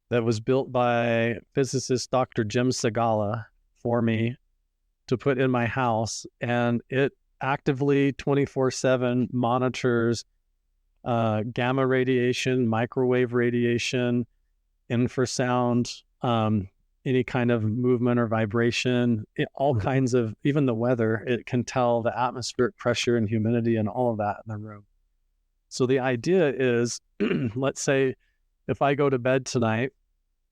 Speaker 3: that was built by physicist Dr. Jim Segala for me to put in my house. And it actively 24/7 monitors gamma radiation, microwave radiation, infrasound, any kind of movement or vibration, all kinds of, even the weather. It can tell the atmospheric pressure and humidity and all of that in the room. So the idea is, let's say if I go to bed tonight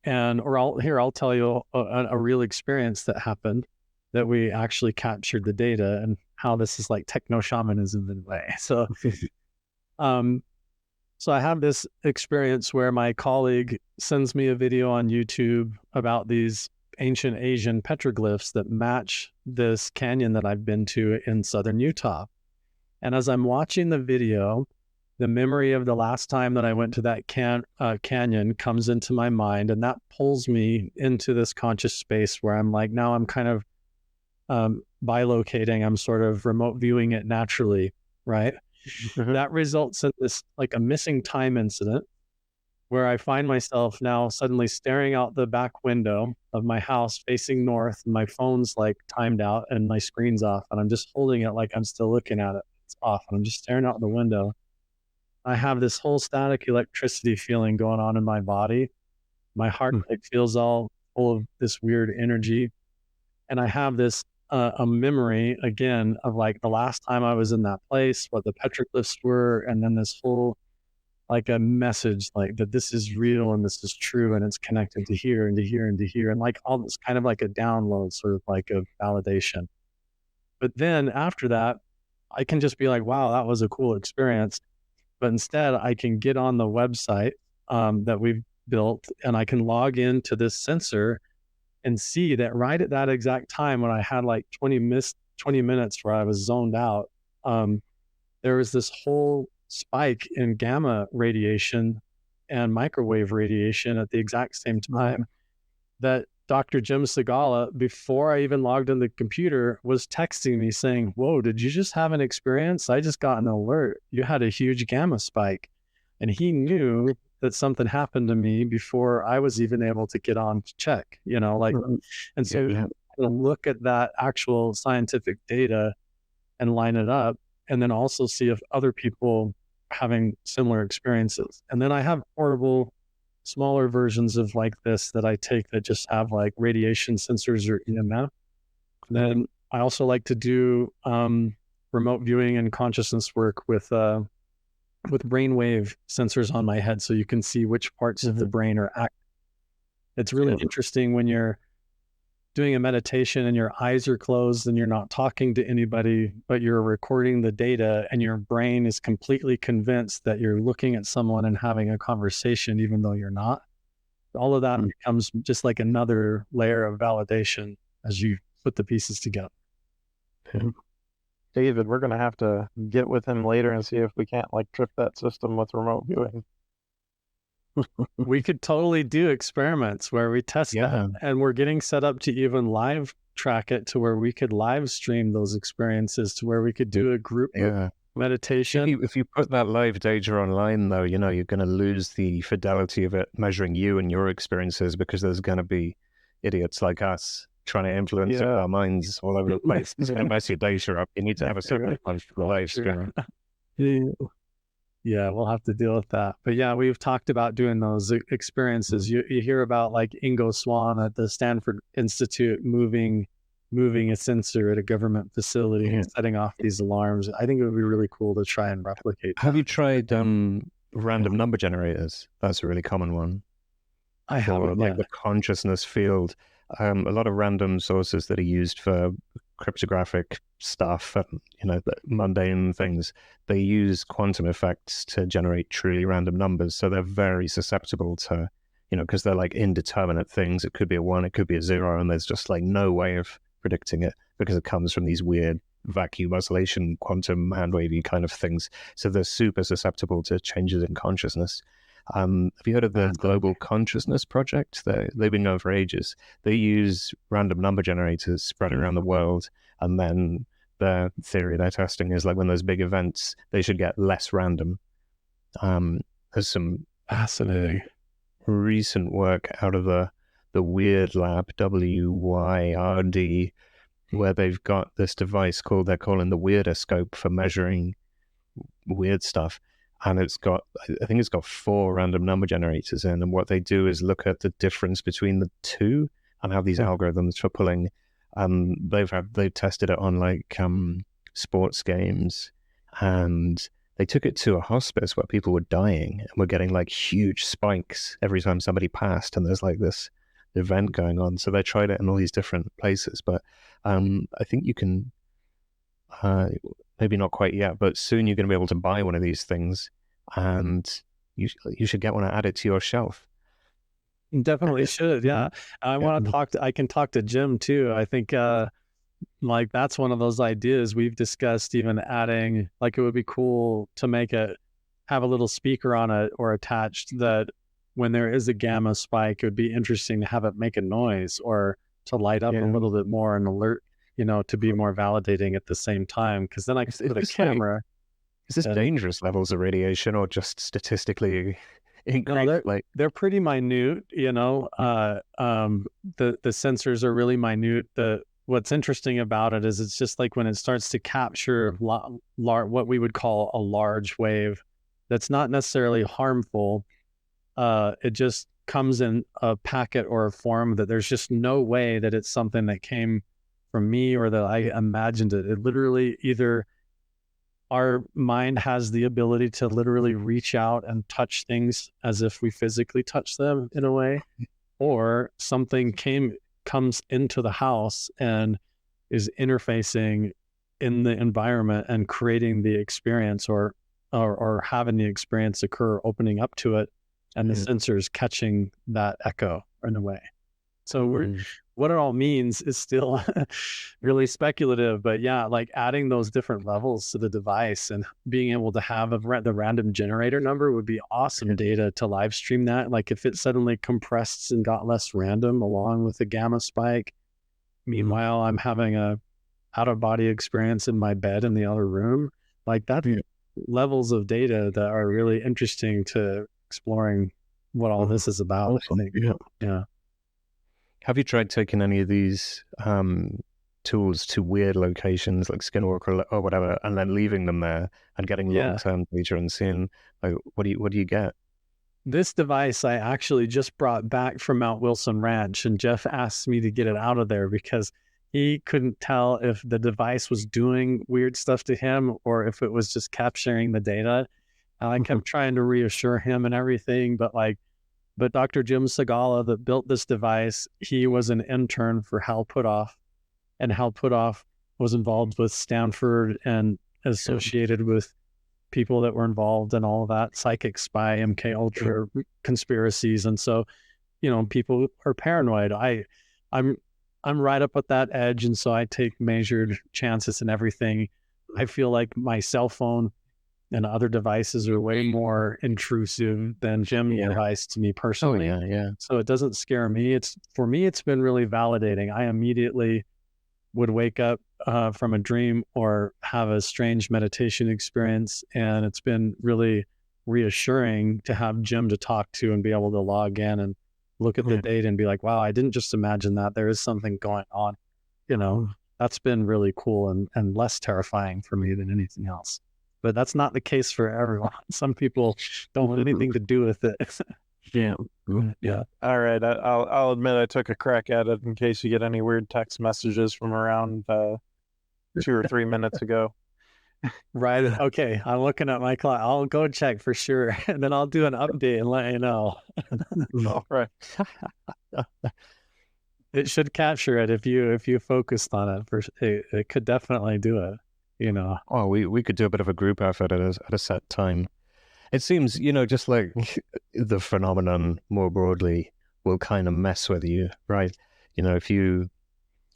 Speaker 3: I'll tell you a real experience that happened, that we actually captured the data, and how this is like techno shamanism in a way. So, so I have this experience where my colleague sends me a video on YouTube about these ancient Asian petroglyphs that match this canyon that I've been to in southern Utah. And as I'm watching the video, the memory of the last time that I went to that canyon comes into my mind, and that pulls me into this conscious space where I'm like, now I'm kind of bilocating, I'm sort of remote viewing it naturally, right? That results in this like a missing time incident where I find myself now suddenly staring out the back window of my house facing north, and my phone's like timed out and my screen's off, and I'm just holding it like I'm still looking at it. It's off, and I'm just staring out the window. I have this whole static electricity feeling going on in my body. My heart like feels all full of this weird energy. And I have this a memory again of like the last time I was in that place, what the petroglyphs were, and then this whole like a message like that this is real and this is true and it's connected to here and to here and to here, and like all this kind of like a download, sort of like a validation. But then after that, I can just be like, wow, that was a cool experience. But instead, I can get on the website that we've built, and I can log into this sensor and see that right at that exact time when I had like 20 minutes where I was zoned out, there was this whole spike in gamma radiation and microwave radiation at the exact same time that Dr. Jim Segala, before I even logged in the computer, was texting me saying, whoa, did you just have an experience? I just got an alert. You had a huge gamma spike. And he knew that something happened to me before I was even able to get on to check, you know, like, and so look at that actual scientific data and line it up, and then also see if other people are having similar experiences. And then I have portable smaller versions of like this that I take that just have like radiation sensors or EMF. Then I also like to do remote viewing and consciousness work with brainwave sensors on my head, so you can see which parts of the brain are active. It's really interesting when you're doing a meditation and your eyes are closed and you're not talking to anybody, but you're recording the data and your brain is completely convinced that you're looking at someone and having a conversation, even though you're not. All of that becomes just like another layer of validation as you put the pieces together.
Speaker 5: David, we're going to have to get with him later and see if we can't like trip that system with remote viewing.
Speaker 3: We could totally do experiments where we test that, and we're getting set up to even live track it to where we could live stream those experiences, to where we could do a group meditation.
Speaker 2: If you put that live data online, though, you know, you're going to lose the fidelity of it measuring you and your experiences, because there's going to be idiots like us trying to influence our minds all over the place. It's going to mess your data up. You need to have a certain live stream.
Speaker 3: Yeah, we'll have to deal with that. But yeah, we've talked about doing those experiences. You hear about like Ingo Swann at the Stanford Institute moving a sensor at a government facility and setting off these alarms. I think it would be really cool to try and replicate.
Speaker 2: Have you tried random number generators? That's a really common one.
Speaker 3: I haven't.
Speaker 2: Like the consciousness field. A lot of random sources that are used for cryptographic stuff, you know, mundane things, they use quantum effects to generate truly random numbers. So they're very susceptible to, you know, because they're like indeterminate things. It could be a 1, it could be a 0, and there's just like no way of predicting it because it comes from these weird vacuum oscillation, quantum hand-wavy kind of things. So they're super susceptible to changes in consciousness. Have you heard of the Global Consciousness Project? They've been going for ages. They use random number generators spread around the world, and then their theory they're testing is like when there's big events, they should get less random. There's some
Speaker 3: fascinating
Speaker 2: recent work out of the Weird Lab, WYRD, where they've got this device they're calling the Weirdoscope for measuring weird stuff. And I think it's got 4 random number generators in. And what they do is look at the difference between the two and have these algorithms for pulling. They've tested it on like sports games, and they took it to a hospice where people were dying and were getting like huge spikes every time somebody passed. And there's like this event going on. So they tried it in all these different places. But I think you can... maybe not quite yet, but soon you're going to be able to buy one of these things, and you should get one and add it to your shelf.
Speaker 3: Definitely should. Yeah. I want to I can talk to Jim too. I think, like that's one of those ideas we've discussed, even adding, like it would be cool to have a little speaker on it or attached that when there is a gamma spike, it would be interesting to have it make a noise or to light up a little bit more and alert, to be more validating at the same time. Cause then I can put a camera.
Speaker 2: Is this dangerous levels of radiation or just statistically
Speaker 3: No, they're pretty minute, the sensors are really minute. What's interesting about it is it's just like when it starts to capture what we would call a large wave that's not necessarily harmful. It just comes in a packet or a form that there's just no way that it's something that came from me or that I imagined it. It literally either our mind has the ability to literally reach out and touch things as if we physically touch them in a way, or something comes into the house and is interfacing in the environment and creating the experience or having the experience occur, opening up to it, and the sensors catching that echo in a way. So what it all means is still really speculative, but yeah, like adding those different levels to the device and being able to have the random generator number would be awesome data to live stream that. Like if it suddenly compressed and got less random along with the gamma spike, meanwhile I'm having a out of body experience in my bed in the other room, like that levels of data that are really interesting to exploring what all this is about. I think. Yeah.
Speaker 2: Have you tried taking any of these tools to weird locations like Skinwalker or whatever, and then leaving them there and getting long-term data and seeing like what do you get?
Speaker 3: This device I actually just brought back from Mount Wilson Ranch, and Jeff asked me to get it out of there because he couldn't tell if the device was doing weird stuff to him or if it was just capturing the data. And I kept trying to reassure him and everything, but Dr. Jim Segala that built this device, he was an intern for Hal Puthoff, and Hal Puthoff was involved with Stanford and associated with people that were involved in all of that, psychic spy, MK Ultra conspiracies. And so, people are paranoid. I'm right up at that edge. And so I take measured chances and everything. I feel like my cell phone and other devices are way more intrusive than Jim's device to me personally.
Speaker 2: Oh, yeah.
Speaker 3: So it doesn't scare me. For me, it's been really validating. I immediately would wake up from a dream or have a strange meditation experience. And it's been really reassuring to have Jim to talk to and be able to log in and look at the data and be like, wow, I didn't just imagine that. There is something going on. That's been really cool and less terrifying for me than anything else. But that's not the case for everyone. Some people don't want anything to do with it.
Speaker 4: Yeah.
Speaker 5: All right. I'll admit I took a crack at it in case you get any weird text messages from around 2 or 3 minutes ago.
Speaker 3: Right. Okay. I'm looking at my clock. I'll go check for sure. And then I'll do an update and let you know.
Speaker 5: All right.
Speaker 3: It should capture it if you focused on it. It could definitely do it.
Speaker 2: Oh, we could do a bit of a group effort at a set time. It seems, just like the phenomenon more broadly will kind of mess with you, right? If you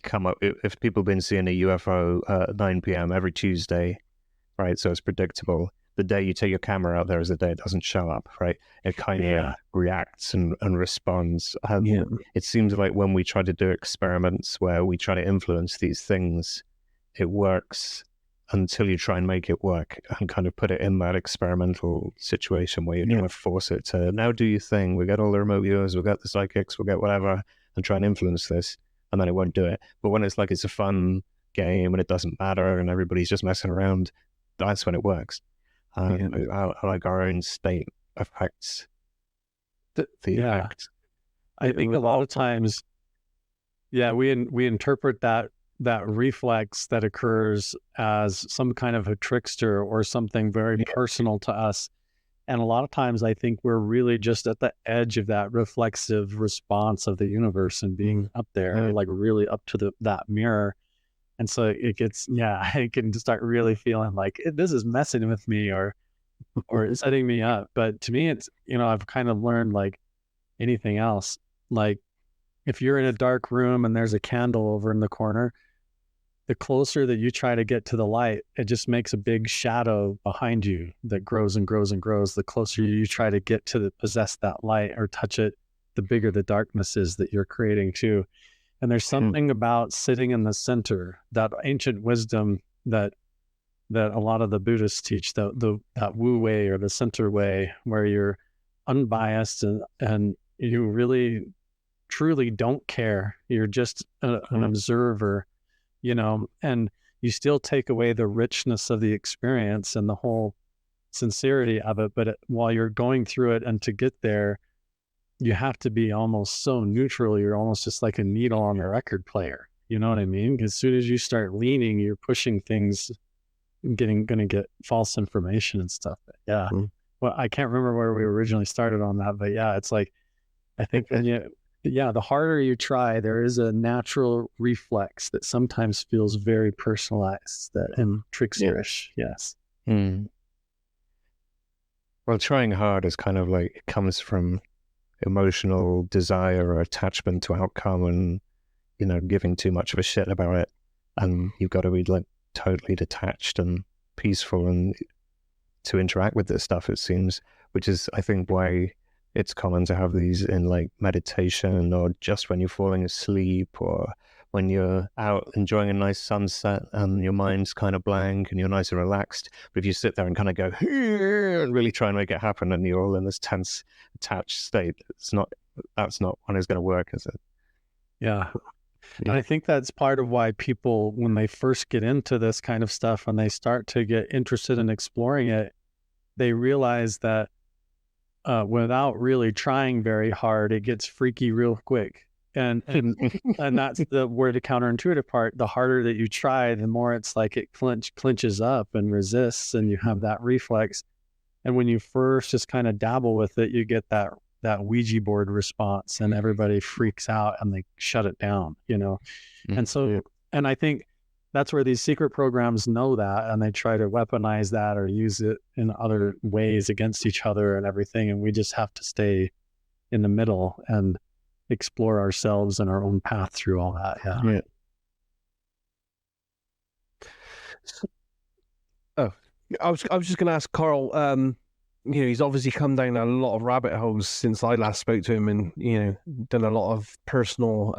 Speaker 2: come up, if people have been seeing a UFO at 9 p.m. every Tuesday, right? So it's predictable. The day you take your camera out there is the day it doesn't show up, right? It kind of reacts and responds. It seems like when we try to do experiments where we try to influence these things, it works until you try and make it work and kind of put it in that experimental situation where you're trying to force it to now do your thing. We get all the remote viewers, we'll get the psychics, we'll get whatever, and try and influence this, and then it won't do it. But when it's like it's a fun game and it doesn't matter and everybody's just messing around, that's when it works. Like our own state affects the effect.
Speaker 3: I think a lot of times, we interpret that reflex that occurs as some kind of a trickster or something very personal to us. And a lot of times I think we're really just at the edge of that reflexive response of the universe and being up there, like really up to that mirror. And so it gets, I can start really feeling like this is messing with me or setting me up. But to me, it's, I've kind of learned like anything else, Like if you're in a dark room and there's a candle over in the corner, the closer that you try to get to the light, it just makes a big shadow behind you that grows and grows and grows. The closer you try to get to possess that light or touch it, the bigger the darkness is that you're creating too. And there's something about sitting in the center, that ancient wisdom that a lot of the Buddhists teach, that Wu way or the center way, where you're unbiased and you really truly don't care. You're just an observer, and you still take away the richness of the experience and the whole sincerity of it. But while you're going through it and to get there, you have to be almost so neutral. You're almost just like a needle on a record player. You know what I mean? Because as soon as you start leaning, you're pushing things, going to get false information and stuff. But yeah. Well, I can't remember where we originally started on that, but yeah, it's like, I think the harder you try, there is a natural reflex that sometimes feels very personalized, and tricksterish. Yes.
Speaker 2: Well, trying hard is kind of like, it comes from emotional desire or attachment to outcome, and giving too much of a shit about it, and you've got to be like totally detached and peaceful and to interact with this stuff, it seems, which is, I think, why it's common to have these in like meditation, or just when you're falling asleep, or when you're out enjoying a nice sunset and your mind's kind of blank and you're nice and relaxed. But if you sit there and kind of go and really try and make it happen, and you're all in this tense, attached state, that's not when it's going to work, is it?
Speaker 3: Yeah. And I think that's part of why people, when they first get into this kind of stuff and they start to get interested in exploring it, they realize that without really trying very hard, it gets freaky real quick. And that's where the counterintuitive part, the harder that you try, the more it's like it clinches up and resists, and you have that reflex. And when you first just kind of dabble with it, you get that Ouija board response, and everybody freaks out and they shut it down, And so, and I think that's where these secret programs know that, and they try to weaponize that or use it in other ways against each other and everything. And we just have to stay in the middle and explore ourselves and our own path through all that. Yeah.
Speaker 4: Oh, I was just going to ask Carl, he's obviously come down a lot of rabbit holes since I last spoke to him, and, done a lot of personal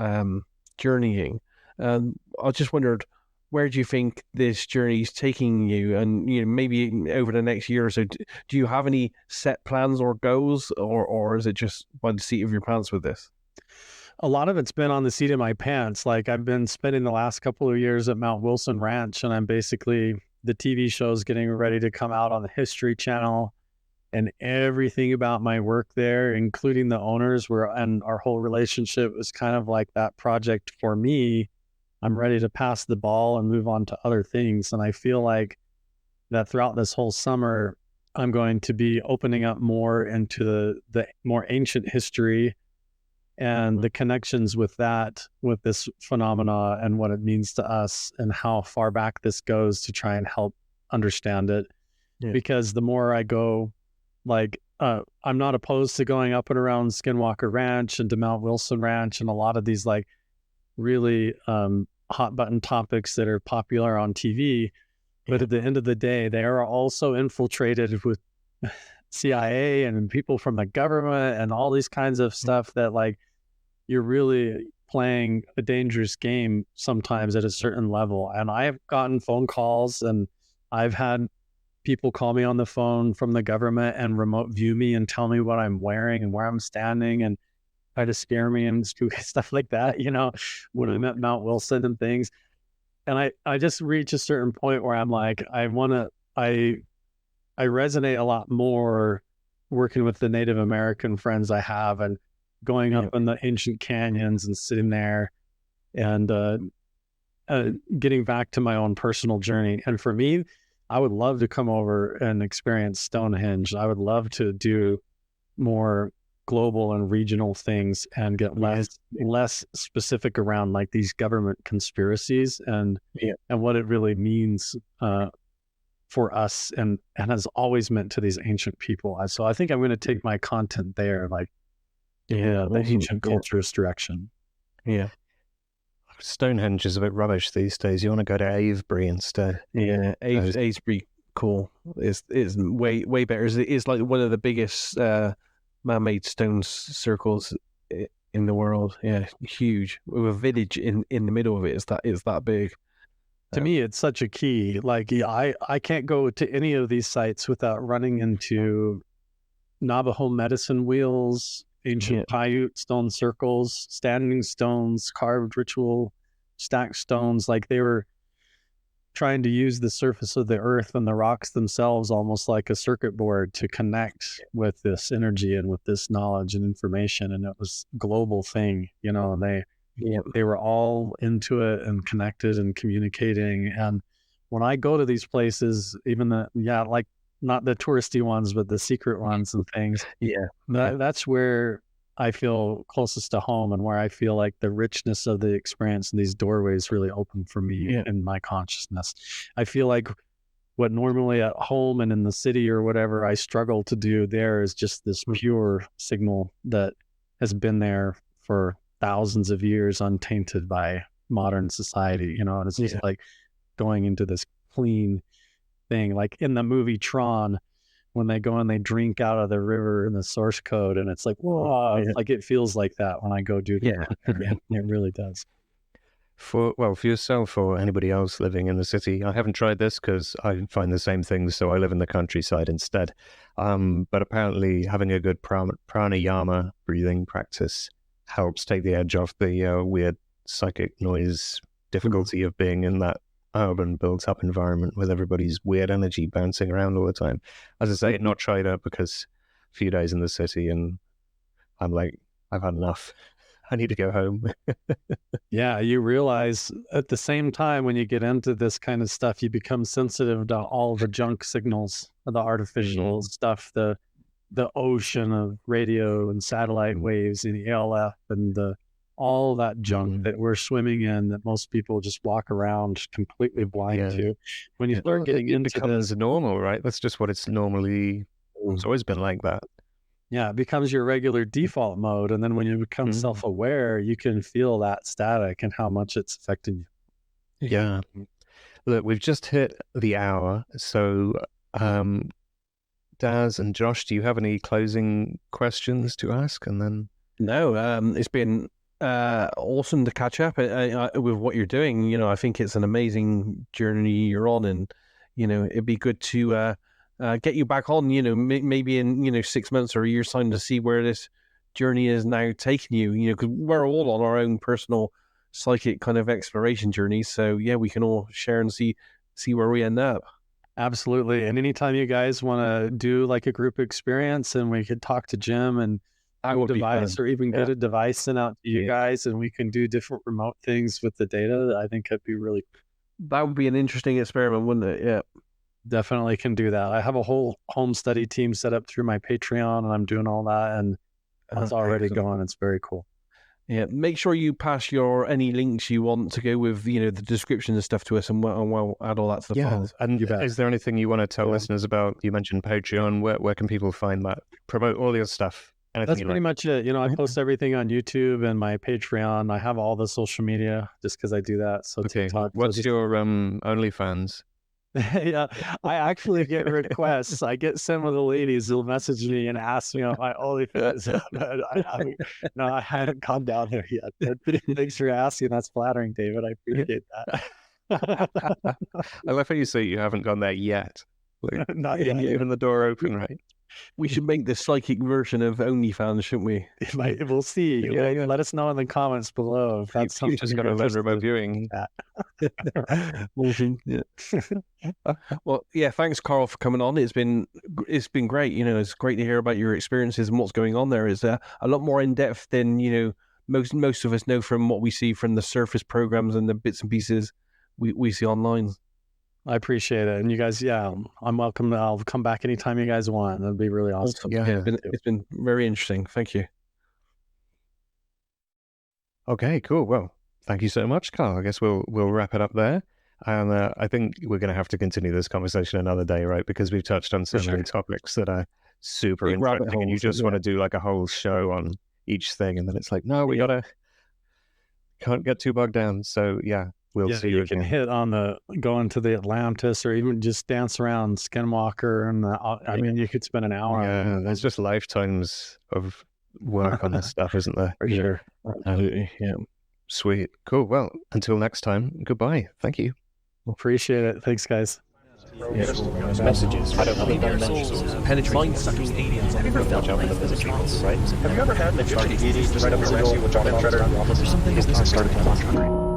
Speaker 4: journeying. I just wondered, where do you think this journey is taking you? And, maybe over the next year or so, do you have any set plans or goals, or is it just by the seat of your pants with this?
Speaker 3: A lot of it's been on the seat of my pants. Like, I've been spending the last couple of years at Mount Wilson Ranch, and I'm basically, the TV show's getting ready to come out on the History Channel, and everything about my work there, including the owners, and our whole relationship, was kind of like that project for me. I'm ready to pass the ball and move on to other things. And I feel like that throughout this whole summer, I'm going to be opening up more into the more ancient history and the connections with this phenomena and what it means to us and how far back this goes, to try and help understand it. Yeah. Because the more I go, I'm not opposed to going up and around Skinwalker Ranch and to Mount Wilson Ranch and a lot of these really hot button topics that are popular on TV. But at the end of the day, they are also infiltrated with CIA and people from the government and all these kinds of stuff that you're really playing a dangerous game sometimes at a certain level. And I have gotten phone calls, and I've had people call me on the phone from the government and remote view me and tell me what I'm wearing and where I'm standing and try to scare me and stuff like that, when I'm at Mount Wilson and things. And I just reach a certain point where I'm like, I resonate a lot more working with the Native American friends I have, and going up in the ancient canyons and sitting there and getting back to my own personal journey. And for me, I would love to come over and experience Stonehenge. I would love to do more global and regional things and get less specific around these government conspiracies and what it really means for us and has always meant to these ancient people. So I think I'm going to take my content there. Yeah, the
Speaker 4: Awesome.
Speaker 3: ancient culture's direction.
Speaker 4: Yeah.
Speaker 2: Stonehenge is a bit rubbish these days. You want to go to Avebury instead.
Speaker 4: Yeah, Avebury, cool. It's way better. It's like one of the biggest man-made stone circles in the world. Yeah, huge. With a village in the middle of it. It's that big.
Speaker 3: To me, it's such a key. Like, I can't go to any of these sites without running into Navajo medicine wheels, ancient Paiute stone circles, standing stones, carved ritual stacked stones. Like, they were trying to use the surface of the earth and the rocks themselves almost like a circuit board to connect with this energy and with this knowledge and information. And it was a global thing, you know, and they were all into it and connected and communicating. And when I go to these places, even like not the touristy ones, but the secret ones and things, that's where I feel closest to home and where I feel like the richness of the experience and these doorways really open for me in my consciousness. I feel like what normally at home and in the city or whatever I struggle to do there is just this pure signal that has been there for thousands of years untainted by modern society, you know, and it's just like going into this clean thing. Like in the movie Tron, when they go and they drink out of the river in the source code, and it's like, whoa, like it feels like that when I go do that. It really does.
Speaker 2: For yourself or anybody else living in the city, I haven't tried this because I find the same things, so I live in the countryside instead. But apparently having a good pranayama breathing practice helps take the edge off the weird psychic noise difficulty of being in that urban built-up environment with everybody's weird energy bouncing around all the time. As I say, not tried it because a few days in the city and I'm like, I've had enough. I need to go home.
Speaker 3: Yeah, you realize at the same time when you get into this kind of stuff, you become sensitive to all the junk signals, the artificial stuff, the ocean of radio and satellite waves and the ALF and all that junk that we're swimming in that most people just walk around completely blind to. When you start getting into
Speaker 2: becomes normal, right? That's just what it's normally. It's always been like that.
Speaker 3: Yeah, it becomes your regular default mode, and then when you become self-aware, you can feel that static and how much it's affecting you.
Speaker 2: Yeah. Look, we've just hit the hour, so Daz and Josh, do you have any closing questions to ask? And then
Speaker 4: no, it's been awesome to catch up with what you're doing. You know, I think it's an amazing journey you're on, and you know, it'd be good to get you back on. You know, maybe in 6 months or a year's time to see where this journey is now taking you. You know, because we're all on our own personal psychic kind of exploration journey. So yeah, we can all share and see where we end up.
Speaker 3: Absolutely. And anytime you guys want to do like a group experience and we could talk to Jim and device or even get a device sent out to you guys and we can do different remote things with the data, I think that'd be really...
Speaker 4: That would be an interesting experiment, wouldn't it? Yeah.
Speaker 3: Definitely can do that. I have a whole home study team set up through my Patreon and I'm doing all that and it's already going. It's very cool.
Speaker 4: Yeah, make sure you pass any links you want to go with, the description and stuff to us, and we'll add all that to the files.
Speaker 2: And is there anything you want to tell listeners about? You mentioned Patreon. Where can people find that? Promote all your stuff.
Speaker 3: That's pretty much it. You know, I post everything on YouTube and my Patreon. I have all the social media just because I do that. So TikTok.
Speaker 2: What's your OnlyFans?
Speaker 3: Yeah, I actually get requests. I get some of the ladies who'll message me and ask me on my OnlyFans. I haven't gone down there yet. Thanks for asking. That's flattering, David. I appreciate that.
Speaker 2: I love how you say you haven't gone there yet. Like,
Speaker 3: not yet.
Speaker 2: Even the door open, right?
Speaker 4: We should make the psychic version of OnlyFans, shouldn't we?
Speaker 3: We'll see. Yeah. Let us know in the comments below if that's something.
Speaker 2: You just got to learn remote viewing.
Speaker 4: Well, yeah. Thanks, Carl, for coming on. It's been great. You know, it's great to hear about your experiences and what's going on there. Is a lot more in depth than most of us know from what we see from the surface programs and the bits and pieces we see online.
Speaker 3: I appreciate it. And you guys, I'm welcome. I'll come back anytime you guys want. That'd be really awesome.
Speaker 4: Yeah, it's been very interesting. Thank you.
Speaker 2: Okay, cool. Well, thank you so much, Carl. I guess we'll wrap it up there. And I think we're going to have to continue this conversation another day, right? Because we've touched on so many topics that are super interesting. And you just want to do like a whole show on each thing, and then it's like, no, we can't get too bogged down. So yeah, we'll see
Speaker 3: you
Speaker 2: again.
Speaker 3: can hit on go into the Atlantis, or even just dance around Skinwalker, and I mean, you could spend an hour.
Speaker 2: Yeah, there's just lifetimes of work on this stuff, isn't there?
Speaker 3: For sure.
Speaker 4: Absolutely. Yeah.
Speaker 2: Sweet. Cool. Well, until next time, goodbye. Thank you.
Speaker 3: Appreciate it. Thanks, guys.
Speaker 1: Messages. I don't believe in messages. Penetrate mind-sucking aliens. Have you ever felt like this right? Have you ever had an Egyptian deity just right up your with John and Treader? Or something? Is this a started to